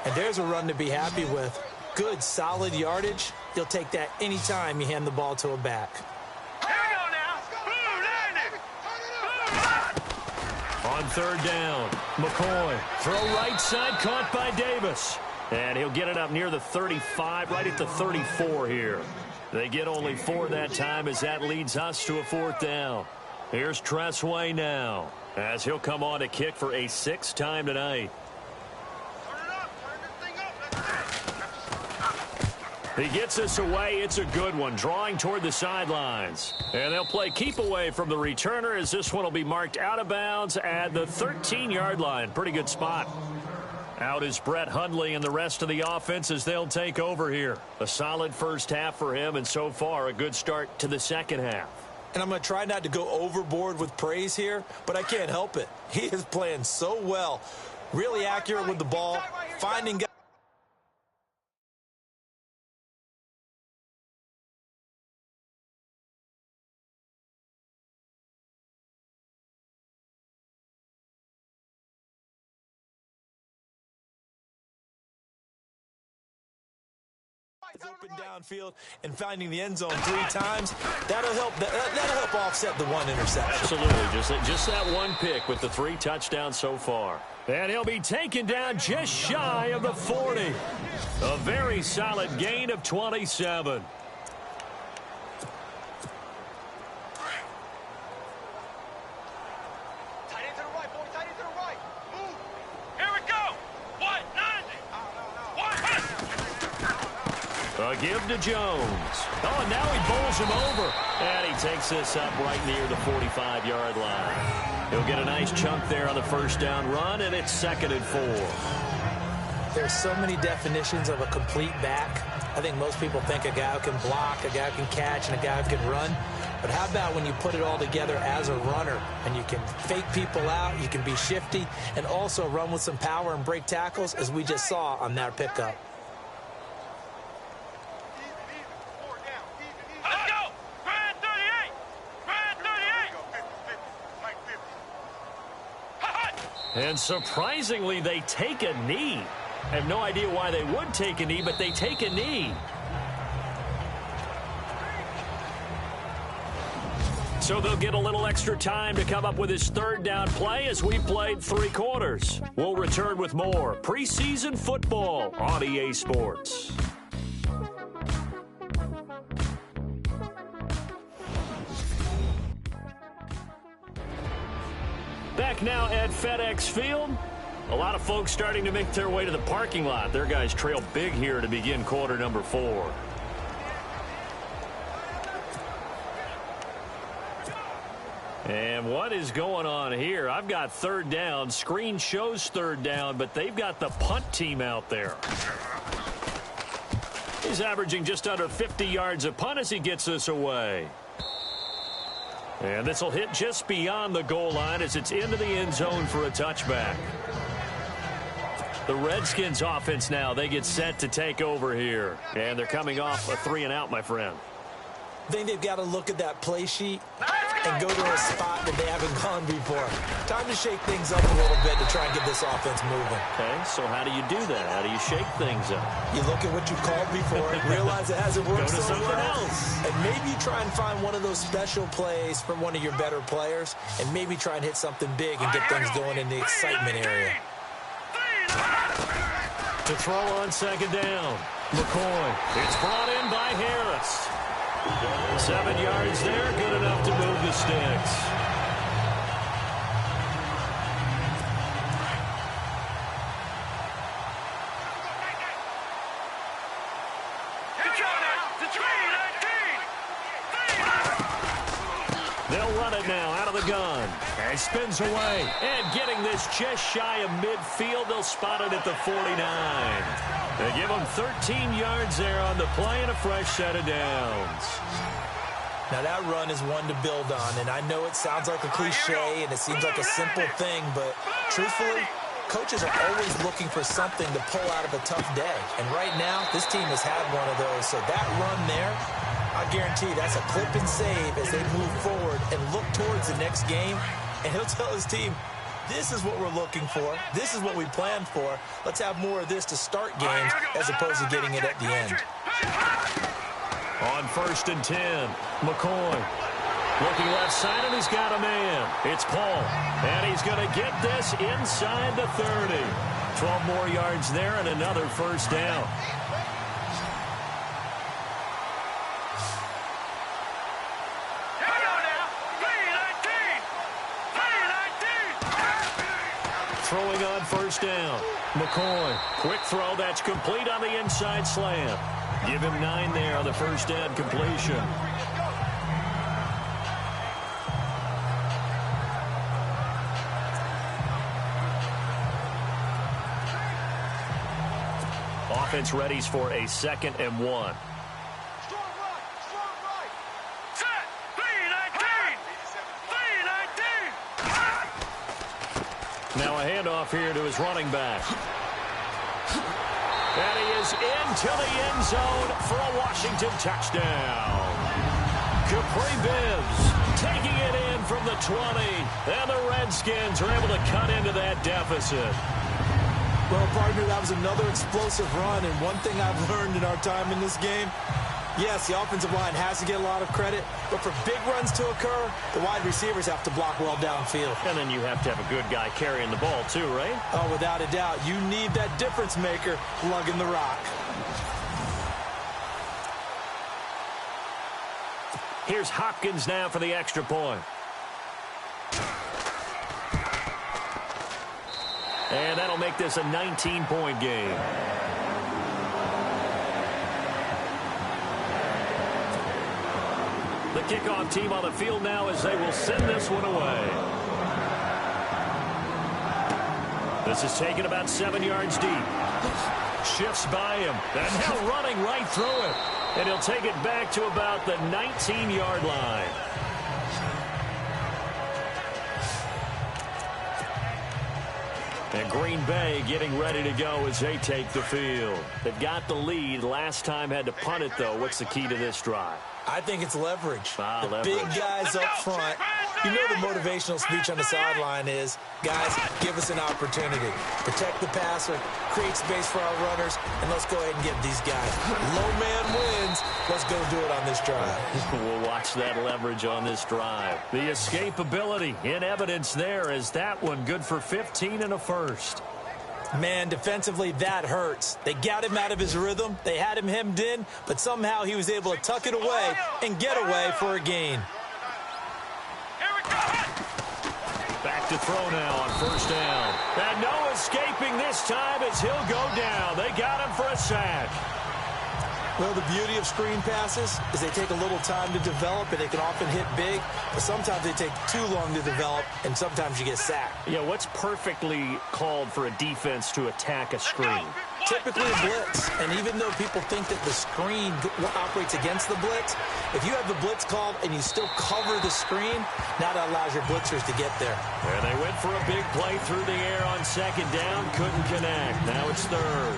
S3: And there's a run to be happy with. Good, solid yardage. You'll take that anytime you hand the ball to a back.
S5: Here we go now.
S4: On 3rd down, McCoy. Throw right side, caught by Davis. And he'll get it up near the 35, right at the 34 here. They get only 4 that time as that leads us to a 4th down. Here's Tressway now as he'll come on to kick for a 6th time tonight. He gets us away. It's a good one, drawing toward the sidelines. And they'll play keep away from the returner as this one will be marked out of bounds at the 13-yard line. Pretty good spot. Out is Brett Hundley and the rest of the offense as they'll take over here. A solid first half for him, and so far a good start to the second half.
S3: And I'm going to try not to go overboard with praise here, but I can't help it. He is playing so well. Really accurate with the ball, finding guys open downfield and finding the end zone 3 times. That'll help offset the 1 interception.
S4: Absolutely, just that 1 pick with the 3 touchdowns so far. And he'll be taken down just shy of the 40. A very solid gain of 27. A give to Jones. Oh, and now he bowls him over. And he takes this up right near the 45-yard line. He'll get a nice chunk there on the first down run, and it's 2nd and 4.
S3: There's so many definitions of a complete back. I think most people think a guy who can block, a guy who can catch, and a guy who can run. But how about when you put it all together as a runner, and you can fake people out, you can be shifty, and also run with some power and break tackles, as we just saw on that pickup.
S4: And surprisingly, they take a knee. I have no idea why they would take a knee, but they take a knee. So they'll get a little extra time to come up with his third down play as we played 3 quarters. We'll return with more preseason football on EA Sports. Back now at FedEx Field. A lot of folks starting to make their way to the parking lot. Their guys trail big here to begin quarter number 4. And what is going on here? I've got third down. Screen shows third down, but they've got the punt team out there. He's averaging just under 50 yards a punt as he gets this away. And this will hit just beyond the goal line as it's into the end zone for a touchback. The Redskins offense now, they get set to take over here. And they're coming off a 3-and-out, my friend.
S3: I think they've got to look at that play sheet and go to a spot that they haven't gone before. Time to shake things up a little bit to try and get this offense moving.
S4: Okay, so how do you do that? How do you shake things up?
S3: You look at what you called before and realize it hasn't worked
S4: Go to
S3: so
S4: something
S3: well.
S4: else.
S3: And maybe try and find one of those special plays from one of your better players and maybe try and hit something big and get things going in the excitement area.
S4: To throw on second down. McCoy. It's brought in by Harris. 7 yards there, good enough to move the sticks. They'll run it now out of the gun. And he spins away. And getting this just shy of midfield, they'll spot it at the 49. They give him 13 yards there on the play and a fresh set of downs.
S3: Now that run is one to build on, and I know it sounds like a cliche and it seems like a simple thing, but truthfully, coaches are always looking for something to pull out of a tough day. And right now, this team has had one of those. So that run there, I guarantee that's a clip and save as they move forward and look towards the next game. And he'll tell his team, this is what we're looking for. This is what we planned for. Let's have more of this to start games as opposed to getting it at the end.
S4: On 1st and 10, McCoy looking left side, and he's got a man. It's Paul, and he's going to get this inside the 30. 12 more yards there and another first down. Throwing on 1st down. McCoy, quick throw, that's complete on the inside slant. Give him 9 there on the first down completion. Offense readies for a 2nd and 1. Now a handoff here to his running back. And he is into the end zone for a Washington touchdown. Capri Bibbs taking it in from the 20. And the Redskins are able to cut into that deficit.
S3: Well, partner, that was another explosive run. And one thing I've learned in our time in this game, yes, the offensive line has to get a lot of credit, but for big runs to occur, the wide receivers have to block well downfield.
S4: And then you have to have a good guy carrying the ball too, right?
S3: Oh, without a doubt. You need that difference maker lugging the rock.
S4: Here's Hopkins now for the extra point. And that'll make this a 19-point game. The kickoff team on the field now as they will send this one away. This is taken about 7 yards deep. Shifts by him. And now running right through it. And he'll take it back to about the 19-yard line. And Green Bay getting ready to go as they take the field. They've got the lead. Last time had to punt it, though. What's the key to this drive?
S3: I think it's leverage.
S4: Leverage.
S3: Big guys up front You know the motivational speech on the sideline is, guys, give us an opportunity. Protect the passer, create space for our runners, and let's go ahead and get these guys. Low man wins. Let's go do it on this drive.
S4: We'll watch that leverage on this drive. The escapability in evidence there is that one good for 15 and a first.
S3: Man, defensively, that hurts. They got him out of his rhythm. They had him hemmed in, but somehow he was able to tuck it away and get away for a gain.
S4: Back to throw now on first down. And no escaping this time as he'll go down. They got him for a sack.
S3: Well, the beauty of screen passes is they take a little time to develop, and they can often hit big, but sometimes they take too long to develop, and sometimes you get sacked.
S4: Yeah, what's perfectly called for a defense to attack a screen?
S3: Typically a blitz, and even though people think that the screen operates against the blitz, if you have the blitz called and you still cover the screen, now that allows your blitzers to get there.
S4: And they went for a big play through the air on second down, couldn't connect. Now it's third.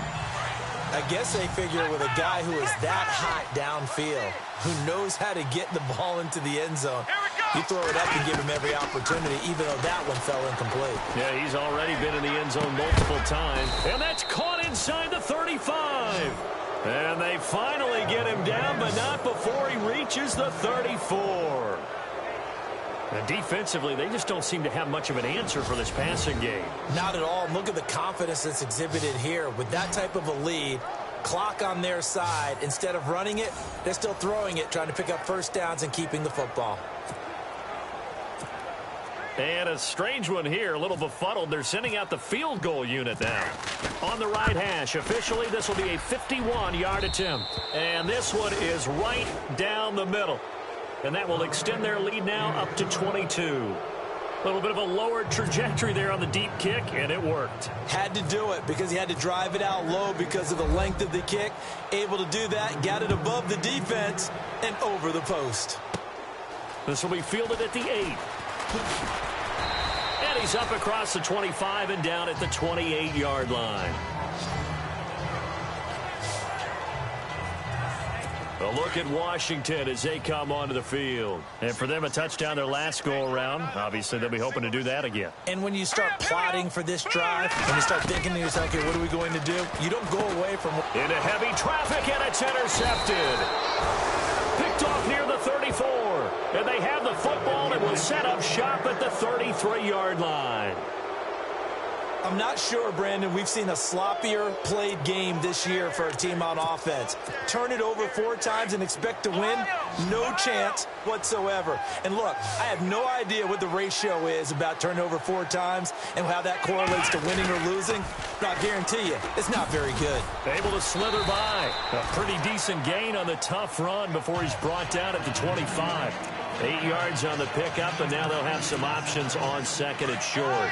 S3: I guess they figure with a guy who is that hot downfield, who knows how to get the ball into the end zone, you throw it up and give him every opportunity, even though that one fell incomplete.
S4: Yeah, he's already been in the end zone multiple times. And that's caught inside the 35. And they finally get him down, but not before he reaches the 34. And defensively, they just don't seem to have much of an answer for this passing game.
S3: Not at all. Look at the confidence that's exhibited here. With that type of a lead, clock on their side, instead of running it, they're still throwing it, trying to pick up first downs and keeping the football.
S4: And a strange one here, a little befuddled. They're sending out the field goal unit now. On the right hash, officially, this will be a 51-yard attempt. And this one is right down the middle. And that will extend their lead now up to 22. A little bit of a lower trajectory there on the deep kick, and it worked.
S3: Had to do it because he had to drive it out low because of the length of the kick. Able to do that, got it above the defense, and over the post.
S4: This will be fielded at the 8. And he's up across the 25 and down at the 28-yard line. A look at Washington as they come onto the field. And for them, a touchdown their last go-around. Obviously, they'll be hoping to do that again.
S3: And when you start plotting for this drive, and you start thinking to yourself, okay, what are we going to do? You don't go away from...
S4: Into heavy traffic, and it's intercepted. Picked off near the 34. And they have the football and will set up shop at the 33-yard line.
S3: I'm not sure, Brandon, we've seen a sloppier played game this year for a team on offense. Turn it over 4 times and expect to win? No chance whatsoever. And look, I have no idea what the ratio is about turning over 4 times and how that correlates to winning or losing. But I guarantee you, it's not very good.
S4: Able to slither by. A pretty decent gain on the tough run before he's brought down at the 25. 8 yards on the pickup, and now they'll have some options on second and short.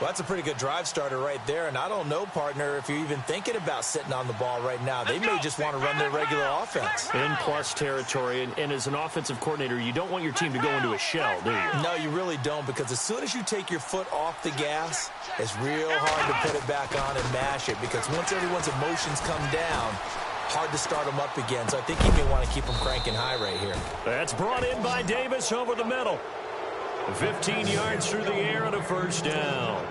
S3: Well, that's a pretty good drive starter right there, and I don't know, partner, if you're even thinking about sitting on the ball right now. They may just want to run their regular offense.
S4: In plus territory, and as an offensive coordinator, you don't want your team to go into a shell, do you?
S3: No, you really don't, because as soon as you take your foot off the gas, it's real hard to put it back on and mash it, because once everyone's emotions come down, hard to start them up again. So I think you may want to keep them cranking high right here.
S4: That's brought in by Davis over the middle. 15 yards through the air and a first down.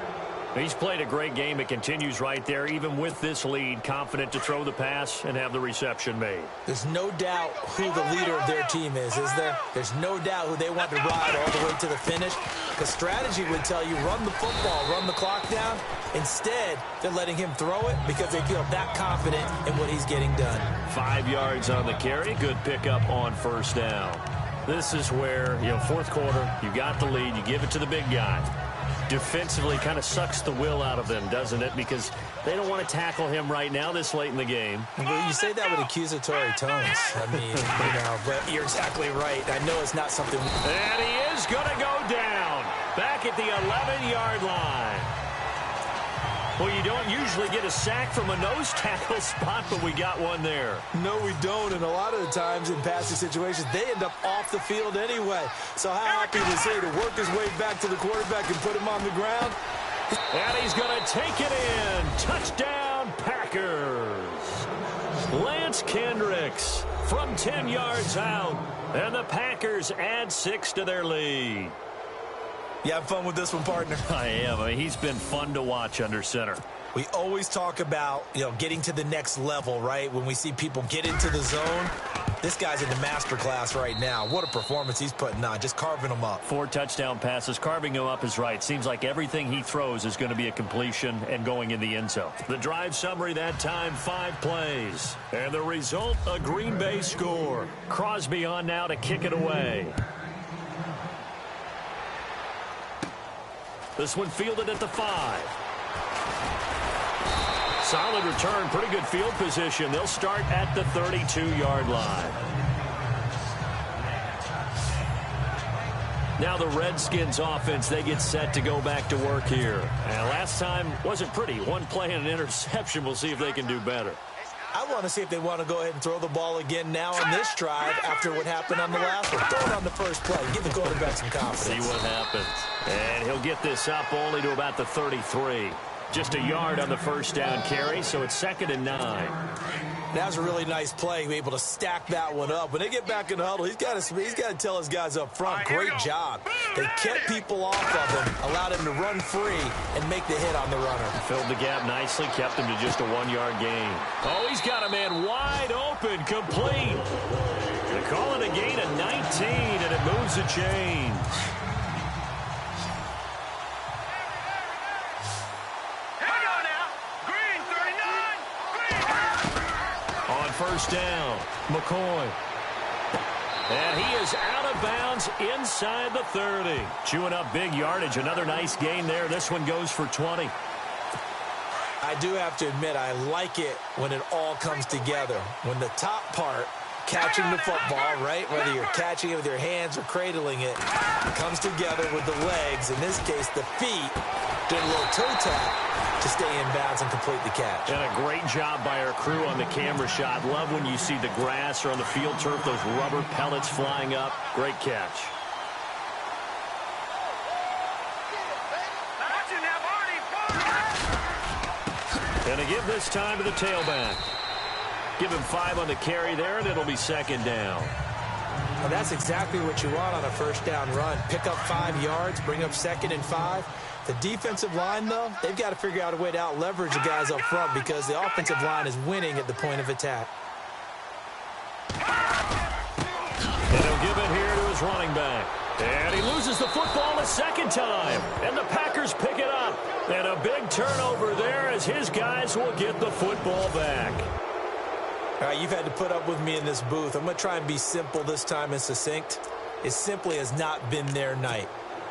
S4: He's played a great game. It continues right there, even with this lead, confident to throw the pass and have the reception made.
S3: There's no doubt who the leader of their team is there? There's no doubt who they want to ride all the way to the finish. Because strategy would tell you, run the football, run the clock down. Instead, they're letting him throw it because they feel that confident in what he's getting done.
S4: 5 yards on the carry. Good pickup on first down. This is where, fourth quarter, you got the lead, you give it to the big guy. Defensively kind of sucks the will out of them, doesn't it? Because they don't want to tackle him right now this late in the game.
S3: Well, you say that with accusatory tones. I mean, but you're exactly right. I know it's not something...
S4: And he is going to go down. Back at the 11-yard line. Well, you don't usually get a sack from a nose tackle spot, but we got one there.
S3: No, we don't, and a lot of the times in passing situations, they end up off the field anyway. So how happy was he to work his way back to the quarterback and put him on the ground?
S4: And he's going to take it in. Touchdown, Packers. Lance Kendricks
S2: from 10 yards out. And the Packers add 6 to their lead.
S3: You have fun with this one, partner?
S2: I am. I mean, he's been fun to watch under center.
S3: We always talk about, getting to the next level, right? When we see people get into the zone, this guy's in the master class right now. What a performance he's putting on, just carving them up.
S2: 4 touchdown passes. Carving them up is right. Seems like everything he throws is going to be a completion and going in the end zone. The drive summary that time, 5 plays. And the result, a Green Bay score. Crosby on now to kick it away. This one fielded at the 5. Solid return, pretty good field position. They'll start at the 32-yard line. Now the Redskins offense, they get set to go back to work here. And last time wasn't pretty. One play and an interception. We'll see if they can do better.
S3: I want to see if they want to go ahead and throw the ball again now on this drive after what happened on the last one. Throw it on the first play. Give the quarterback some confidence.
S2: See what happens. And he'll get this up only to about the 33. Just a yard on the first down carry, so it's 2nd and 9.
S3: That was a really nice play, able to stack that one up. When they get back in the huddle, he's got to tell his guys up front, great job. They kept people off of him, allowed him to run free and make the hit on the runner.
S2: Filled the gap nicely, kept him to just a 1-yard gain. Oh, he's got a man wide open, complete. They call it a gain of 19, and it moves the chains. First down, McCoy. And he is out of bounds inside the 30. Chewing up big yardage. Another nice gain there. This one goes for 20.
S3: I do have to admit, I like it when it all comes together. When the top part, catching the football, right, whether you're catching it with your hands or cradling it, comes together with the legs. In this case, the feet, doing a little toe tap to stay in bounds and complete the catch.
S2: And a great job by our crew on the camera shot. Love when you see the grass or on the field turf, those rubber pellets flying up. Great catch. And to give this time to the tailback. Give him 5 on the carry there, and it'll be 2nd down.
S3: Well, that's exactly what you want on a first down run. Pick up 5 yards, bring up 2nd and 5. The defensive line, though, they've got to figure out a way to out-leverage the guys up front because the offensive line is winning at the point of attack.
S2: And he'll give it here to his running back. And he loses the football a 2nd time. And the Packers pick it up. And a big turnover there as his guys will get the football back.
S3: All right, you've had to put up with me in this booth. I'm going to try and be simple this time and succinct. It simply has not been their night.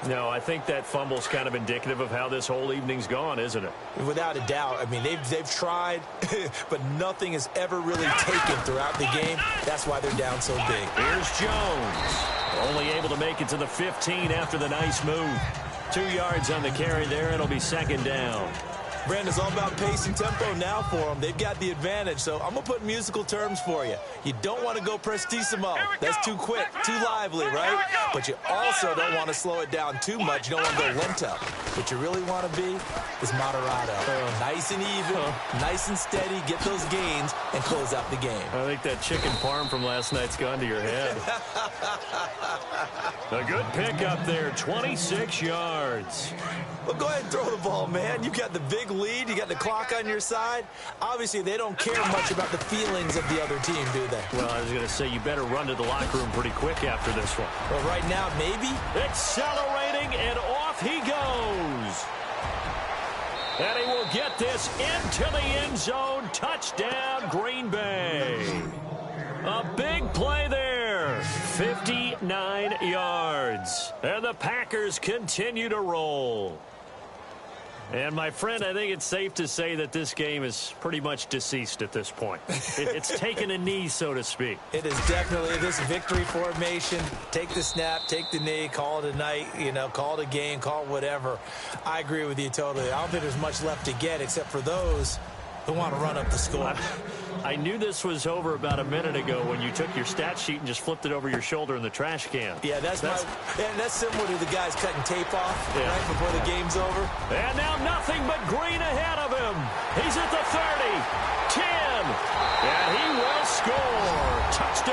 S2: No, I think that fumble's kind of indicative of how this whole evening's gone, isn't it?
S3: Without a doubt. I mean, they've tried, but nothing has ever really taken throughout the game. That's why they're down so big.
S2: Here's Jones. Only able to make it to the 15 after the nice move. 2 yards on the carry there. It'll be 2nd down.
S3: Brandon, it's all about pace and tempo now for them. They've got the advantage, so I'm going to put musical terms for you. You don't want to go prestissimo. That's too quick, too lively, right? But you also don't want to slow it down too much. You don't want to go lento. What you really want to be is moderato. Nice and even, nice and steady, get those gains, and close out the game.
S2: I think that chicken parm from last night's gone to your head. A good pick up there, 26 yards.
S3: Well, go ahead and throw the ball, man. You've got the big lead. You got the clock on your side. Obviously, they don't care much about the feelings of the other team, do they?
S2: Well, I was going to say, you better run to the locker room pretty quick after this one.
S3: Well, right now, maybe.
S2: Accelerating, and off he goes. And he will get this into the end zone. Touchdown, Green Bay. A big play there. 59 yards. And the Packers continue to roll. And, my friend, I think it's safe to say that this game is pretty much deceased at this point. It's taken a knee, so to speak.
S3: It is definitely this victory formation. Take the snap, take the knee, call it a night, call it a game, call it whatever. I agree with you totally. I don't think there's much left to get except for those who want to run up the score.
S2: I knew this was over about a minute ago when you took your stat sheet and just flipped it over your shoulder in the trash can.
S3: Yeah, that's similar to the guys cutting tape off right before the game's over.
S2: And now nothing but green ahead of him. He's at the 30, 10, and he will score. Touchdown.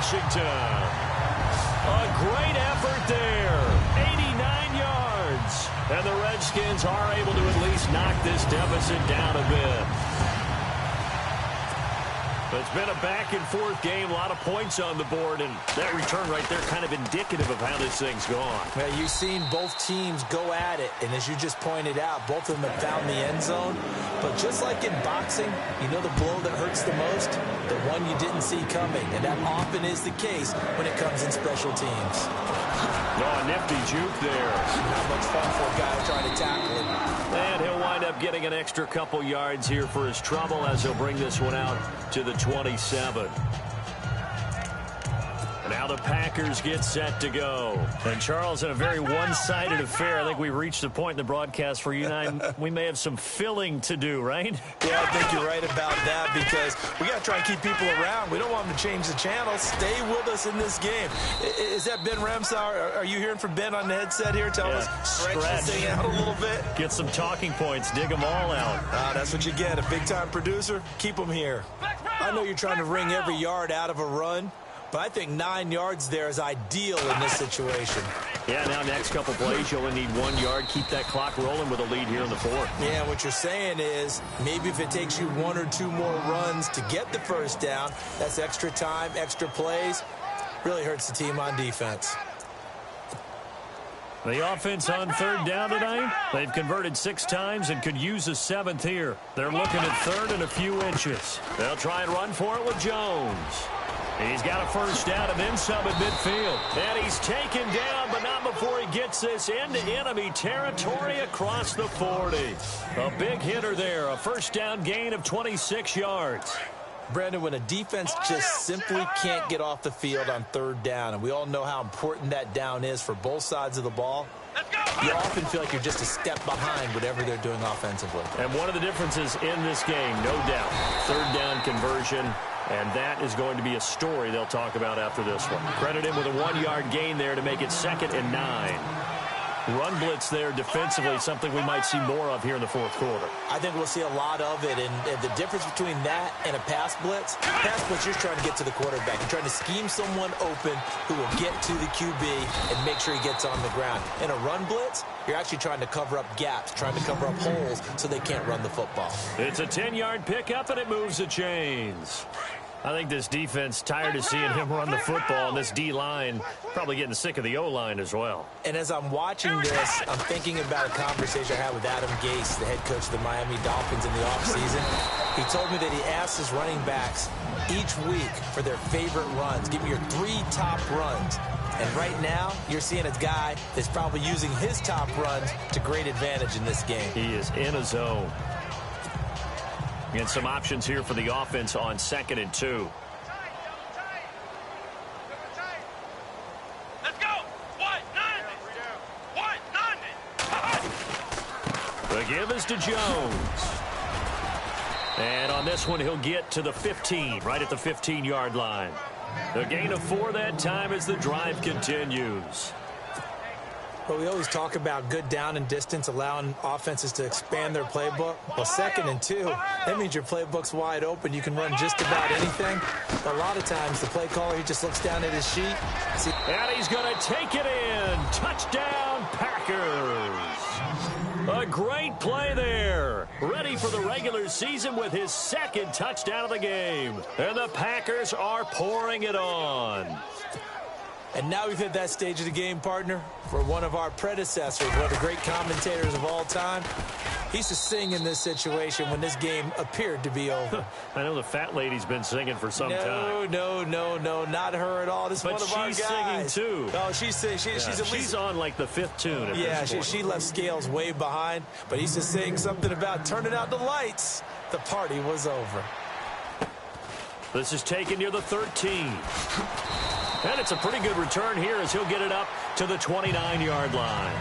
S2: Washington. A great effort there. 89 yards. And the Redskins are able to at least knock this deficit down a bit. It's been a back-and-forth game, a lot of points on the board, and that return right there kind of indicative of how this thing's gone.
S3: Well, you've seen both teams go at it, and as you just pointed out, both of them have found the end zone. But just like in boxing, you know the blow that hurts the most? The one you didn't see coming, and that often is the case when it comes in special teams.
S2: Oh, a nifty juke there.
S3: Not much fun for a guy trying to tackle it.
S2: And he'll wind up getting an extra couple yards here for his trouble as he'll bring this one out to the 27. Now the Packers get set to go. And Charles, in a very one-sided affair, I think we reached the point in the broadcast where you and I, we may have some filling to do, right?
S3: Yeah, I think you're right about that because we got to try and keep people around. We don't want them to change the channel. Stay with us in this game. Is that Ben Remsauer? Are you hearing from Ben on the headset here? Tell us, stretch this thing out a little bit.
S2: Get some talking points. Dig them all out.
S3: That's what you get. A big-time producer, keep them here. I know you're trying to wring every yard out of a run, but I think 9 yards there is ideal in this situation.
S2: Yeah, now next couple plays, you'll only need 1 yard. Keep that clock rolling with a lead here in the fourth.
S3: Yeah, what you're saying is maybe if it takes you 1 or 2 more runs to get the first down, that's extra time, extra plays. Really hurts the team on defense.
S2: The offense on third down tonight, they've converted 6 times and could use a 7th here. They're looking at third and a few inches. They'll try and run for it with Jones. He's got a first down and then some at midfield. And he's taken down, but not before he gets this into enemy territory across the 40. A big hitter there, a first down gain of 26 yards.
S3: Brandon, when a defense just simply can't get off the field on third down, and we all know how important that down is for both sides of the ball, you often feel like you're just a step behind whatever they're doing offensively.
S2: And one of the differences in this game, no doubt, third down conversion. And that is going to be a story they'll talk about after this one. Credit him with a 1 yard gain there to make it 2nd and 9. Run blitz there defensively, something we might see more of here in the fourth quarter.
S3: I think we'll see a lot of it, and the difference between that and a pass blitz, you're trying to get to the quarterback. You're trying to scheme someone open who will get to the QB and make sure he gets on the ground. In a run blitz, you're actually trying to cover up gaps, trying to cover up holes so they can't run the football.
S2: It's a 10-yard pickup, and it moves the chains. I think this defense tired of seeing him run the football, and this D-line probably getting sick of the O-line as well.
S3: And as I'm watching this, I'm thinking about a conversation I had with Adam Gase, the head coach of the Miami Dolphins in the offseason. He told me that he asked his running backs each week for their favorite runs. Give me your 3 top runs. And right now, you're seeing a guy that's probably using his top runs to great advantage in this game.
S2: He is in a zone. And some options here for the offense on 2nd and 2.
S5: Let's go.
S2: The give is to Jones. And on this one, he'll get to the 15, right at the 15-yard line. The gain of 4 that time as the drive continues.
S3: But we always talk about good down and distance, allowing offenses to expand their playbook. Well, 2nd and 2, that means your playbook's wide open. You can run just about anything. A lot of times, the play caller, he just looks down at his sheet.
S2: And he's going to take it in. Touchdown, Packers. A great play there. Ready for the regular season with his 2nd touchdown of the game. And the Packers are pouring it on.
S3: And now we've hit that stage of the game, partner, for one of our predecessors, one of the great commentators of all time. He used to sing in this situation when this game appeared to be over.
S2: I know the fat lady's been singing for some time.
S3: No, not her at all. This is one of our guys.
S2: But she's singing, too.
S3: Oh, she's singing.
S2: She's on, like, the 5th tune at this point.
S3: She left Scales way behind, but he used to sing something about turning out the lights. The party was over.
S2: This is taken near the 13. And it's a pretty good return here as he'll get it up to the 29-yard line.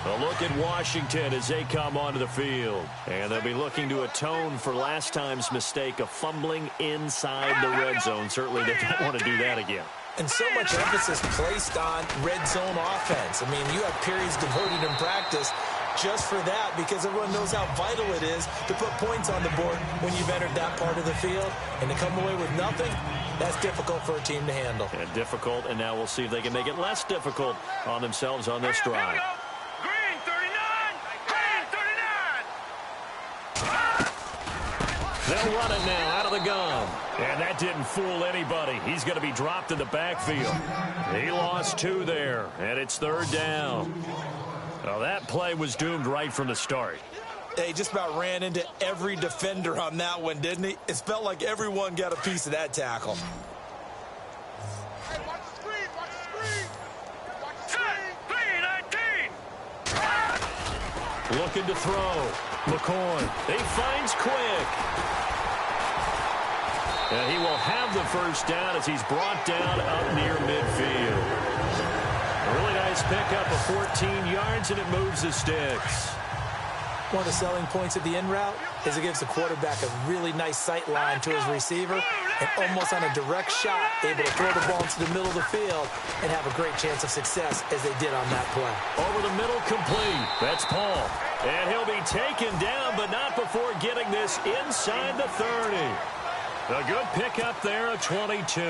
S2: A look at Washington as they come onto the field. And they'll be looking to atone for last time's mistake of fumbling inside the red zone. Certainly they don't want to do that again.
S3: And so much emphasis placed on red zone offense. I mean, you have periods devoted in practice just for that, because everyone knows how vital it is to put points on the board when you've entered that part of the field. And to come away with nothing, that's difficult for a team to handle.
S4: And difficult, and now we'll see if they can make it less difficult on themselves on this drive.
S5: Green 39! Green 39!
S4: They'll run it now out of the gun. And that didn't fool anybody. He's going to be dropped in the backfield. He lost 2 there, and it's 3rd down. Well, that play was doomed right from the start.
S3: He just about ran into every defender on that one, didn't he? It felt like everyone got a piece of that tackle.
S5: Hey, watch the screen! Watch the screen! Watch the screen! 3-19!
S4: Looking to throw. McCoy. He finds Quick. And he will have the first down as he's brought down up near midfield. A really nice pickup of 14 yards, and it moves the sticks.
S3: One of the selling points of the in route is it gives the quarterback a really nice sight line to his receiver, and almost on a direct shot, able to throw the ball into the middle of the field and have a great chance of success as they did on that play.
S4: Over the middle, complete. That's Paul. And he'll be taken down, but not before getting this inside the 30. A good pickup there, a 22.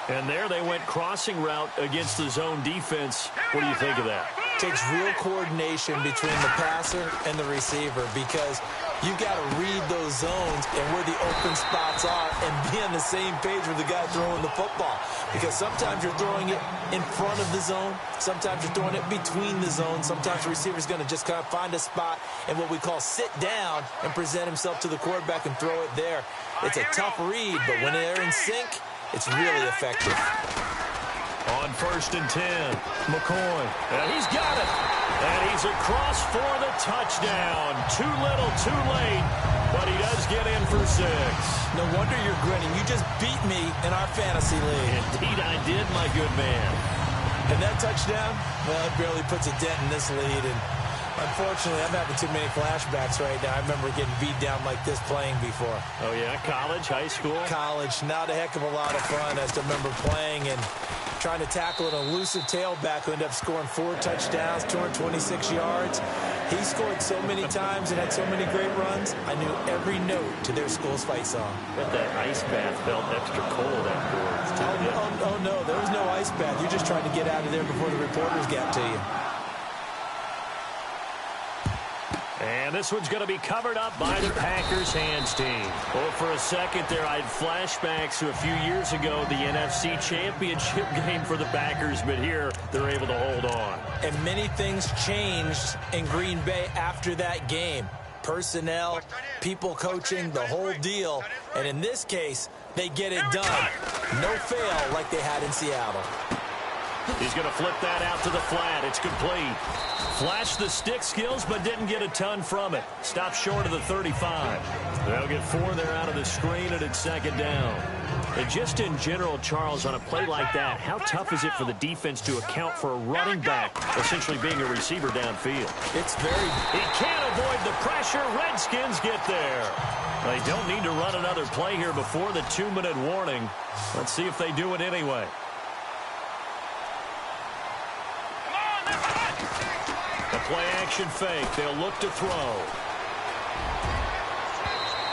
S4: And there they went crossing route against the zone defense. What do you think of that?
S3: Takes real coordination between the passer and the receiver, because you've got to read those zones and where the open spots are and be on the same page with the guy throwing the football. Because sometimes you're throwing it in front of the zone. Sometimes you're throwing it between the zones. Sometimes the receiver's going to just kind of find a spot and what we call sit down and present himself to the quarterback and throw it there. It's a tough read, but when they're in sync, it's really effective.
S4: On 1st and 10, McCoy. And he's got it. And he's across for the touchdown. Too little, too late. But he does get in for 6.
S3: No wonder you're grinning. You just beat me in our fantasy league.
S4: Indeed I did, my good man.
S3: And that touchdown, well, it barely puts a dent in this lead. And unfortunately, I'm having too many flashbacks right now. I remember getting beat down like this playing before.
S4: Oh, yeah? College, high school?
S3: College. Not a heck of a lot of fun. I just remember playing and trying to tackle an elusive tailback who ended up scoring 4 touchdowns, 226 yards. He scored so many times and had so many great runs, I knew every note to their school's fight song.
S4: Bet that ice bath felt extra cold afterwards, too.
S3: Oh, no, there was no ice bath. You're just trying to get out of there before the reporters got to you.
S4: And this one's going to be covered up by the Packers hands team. Well, for a second there, I had flashbacks to a few years ago, the NFC Championship game for the Packers, but here they're able to hold on.
S3: And many things changed in Green Bay after that game. Personnel, people coaching, the whole deal. And in this case, they get it done. No fail like they had in Seattle.
S4: He's going to flip that out to the flat. It's complete. Flashed the stick skills, but didn't get a ton from it. Stopped short of the 35. They'll get 4 there out of the screen, and it's 2nd down. And just in general, Charles, on a play like that, how tough is it for the defense to account for a running back essentially being a receiver downfield?
S3: It's very...
S4: He can't avoid the pressure. Redskins get there. They don't need to run another play here before the 2-minute warning. Let's see if they do it anyway. A play-action fake. They'll look to throw.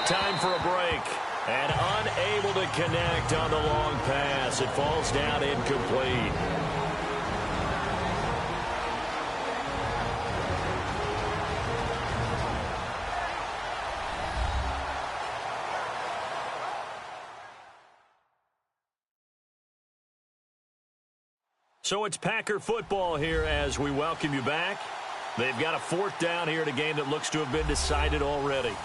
S4: Time for a break. And unable to connect on the long pass. It falls down incomplete. So it's Packer football here as we welcome you back. They've got a 4th down here in a game that looks to have been decided already.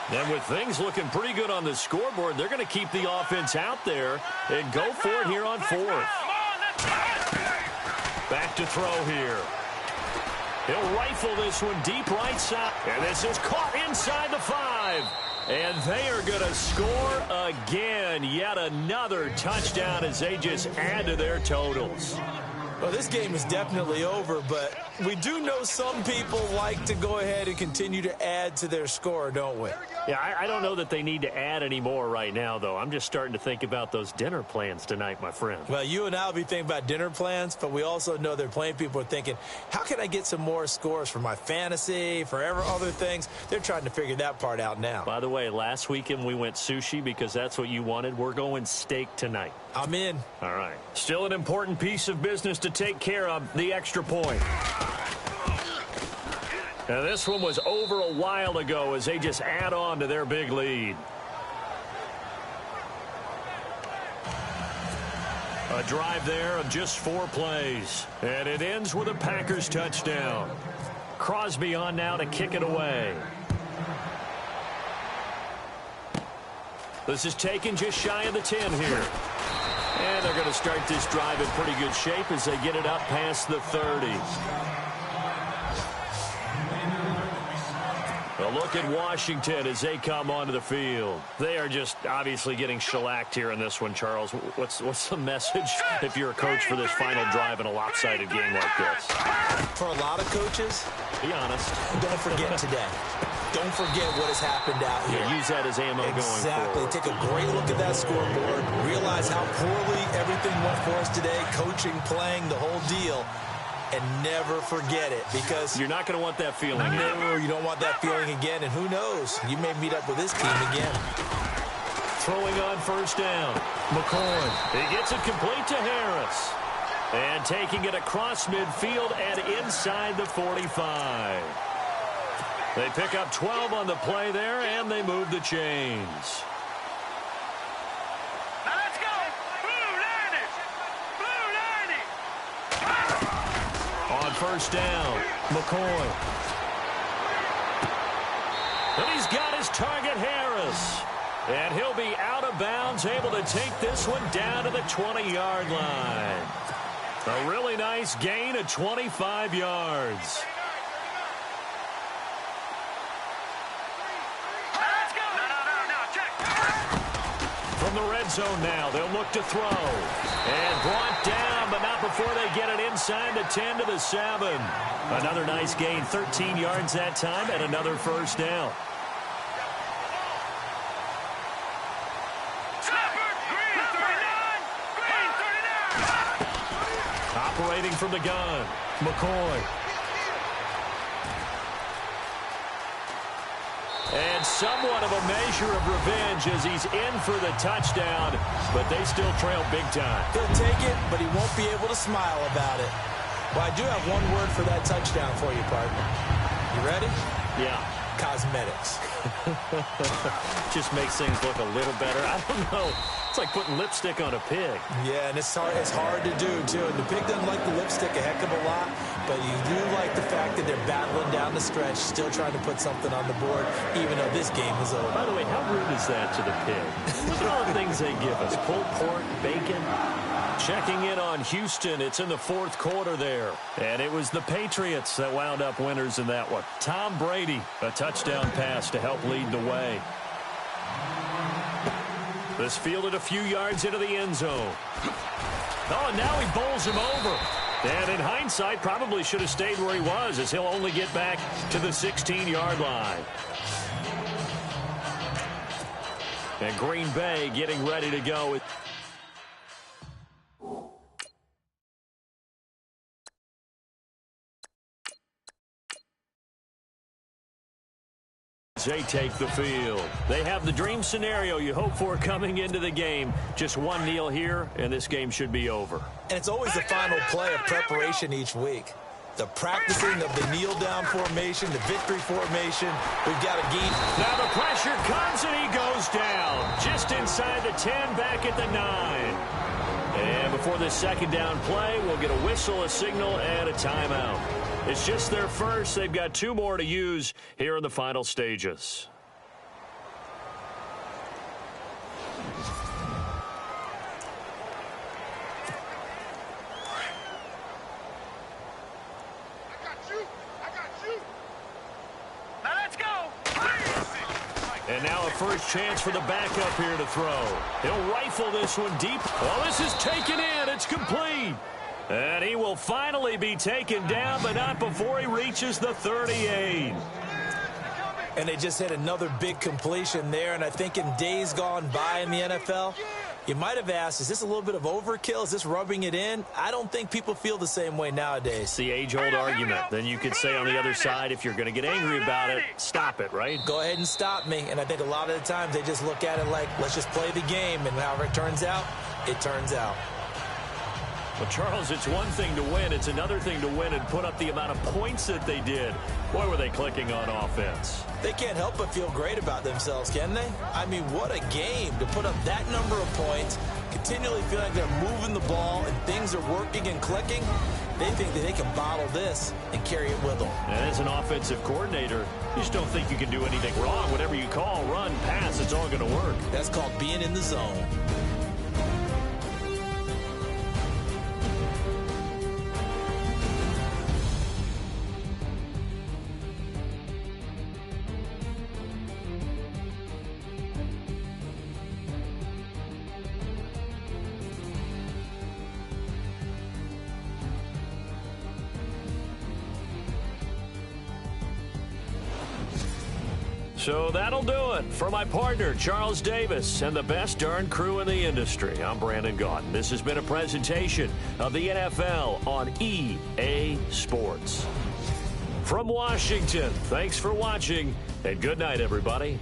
S4: And with things looking pretty good on the scoreboard, they're going to keep the offense out there and go for it here on 4th. Back to throw here. He'll rifle this one deep right side. And this is caught inside the 5. And they are going to score again. Yet another touchdown as they just add to their totals.
S3: Well, this game is definitely over, but we do know some people like to go ahead and continue to add to their score, don't we?
S4: Yeah, I don't know that they need to add any more right now, though. I'm just starting to think about those dinner plans tonight, my friend.
S3: Well, you and I will be thinking about dinner plans, but we also know they're playing people are thinking, how can I get some more scores for my fantasy, for other things? They're trying to figure that part out now.
S4: By the way, last weekend we went sushi because that's what you wanted. We're going steak tonight.
S3: I'm in.
S4: All right. Still an important piece of business to take care of, the extra point. Now, this one was over a while ago as they just add on to their big lead. A drive there of just 4 plays. And it ends with a Packers touchdown. Crosby on now to kick it away. This is taken just shy of the 10 here. And they're going to start this drive in pretty good shape as they get it up past the 30. A look at Washington as they come onto the field. They are just obviously getting shellacked here in this one, Charles. What's the message if you're a coach for this final drive in a lopsided game like this?
S3: For a lot of coaches,
S4: be honest.
S3: Don't forget today. Don't forget what has happened out here.
S4: Yeah, use that as ammo going forward.
S3: Exactly. Take a great look at that scoreboard. Realize how poorly everything went for us today. Coaching, playing, the whole deal. And never forget it, because
S4: you're not going to want that feeling again.
S3: No, you don't want that feeling again. And who knows? You may meet up with this team again.
S4: Throwing on first down. McCoy. He gets it complete to Harris. And taking it across midfield and inside the 45. They pick up 12 on the play there, and they move the chains.
S5: Now let's go. Blue 90. Blue 90.
S4: On first down, McCoy. And he's got his target, Harris. And he'll be out of bounds, able to take this one down to the 20-yard line. A really nice gain of 25 yards. From the red zone now, they'll look to throw. And brought down, but not before they get it inside the 10 to the 7. Another nice gain, 13 yards that time, and another first down. Operating from the gun, McCoy. And somewhat of a measure of revenge as he's in for the touchdown, but they still trail big time.
S3: He'll take it, but he won't be able to smile about it. Well, I do have one word for that touchdown for you, partner. You ready?
S4: Yeah.
S3: Cosmetics.
S4: Just makes things look a little better. I don't know. It's like putting lipstick on a pig.
S3: Yeah, and it's hard to do, too. And the pig doesn't like the lipstick a heck of a lot, but you do like the fact that they're battling down the stretch, still trying to put something on the board, even though this game is over.
S4: By the way, how rude is that to the pig? Look at all the things they give us. Pulled pork, bacon. Checking in on Houston. It's in the fourth quarter there. And it was the Patriots that wound up winners in that one. Tom Brady, a touchdown pass to help lead the way. This fielded a few yards into the end zone. Oh, and now he bowls him over. And in hindsight, probably should have stayed where he was, as he'll only get back to the 16-yard line. And Green Bay getting ready to go. They take the field. They have the dream scenario you hope for coming into the game. Just one kneel here, and this game should be over.
S3: And it's always the final play of preparation each week. The practicing of the kneel-down formation, the victory formation. We've got a game.
S4: Now the pressure comes, and he goes down. Just inside the 10, back at the 9. And before this second down play, we'll get a whistle, a signal, and a timeout. It's just their first. They've got 2 more to use here in the final stages.
S5: Now let's go.
S4: And now a first chance for the backup here to throw. He'll rifle this one deep. Well, this is taken in. It's complete.
S2: And he will finally be taken down, but not before he reaches the 38.
S3: And they just hit another big completion there. And I think in days gone by in the NFL, you might have asked, is this a little bit of overkill? Is this rubbing it in? I don't think people feel the same way nowadays.
S2: It's the age-old argument. Then you could say on the other side, if you're going to get angry about it, stop it, right?
S3: Go ahead and stop me. And I think a lot of the times they just look at it like, let's just play the game. And however it turns out, it turns out.
S2: Well, Charles, it's one thing to win. It's another thing to win and put up the amount of points that they did. Boy, were they clicking on offense.
S3: They can't help but feel great about themselves, can they? I mean, what a game to put up that number of points, continually feel like they're moving the ball and things are working and clicking. They think that they can bottle this and carry it with them.
S2: And as an offensive coordinator, you just don't think you can do anything wrong. Whatever you call, run, pass, it's all going to work.
S3: That's called being in the zone.
S2: So that'll do it. For my partner, Charles Davis, and the best darn crew in the industry, I'm Brandon Gaudin. This has been a presentation of the NFL on EA Sports. From Washington, thanks for watching, and good night, everybody.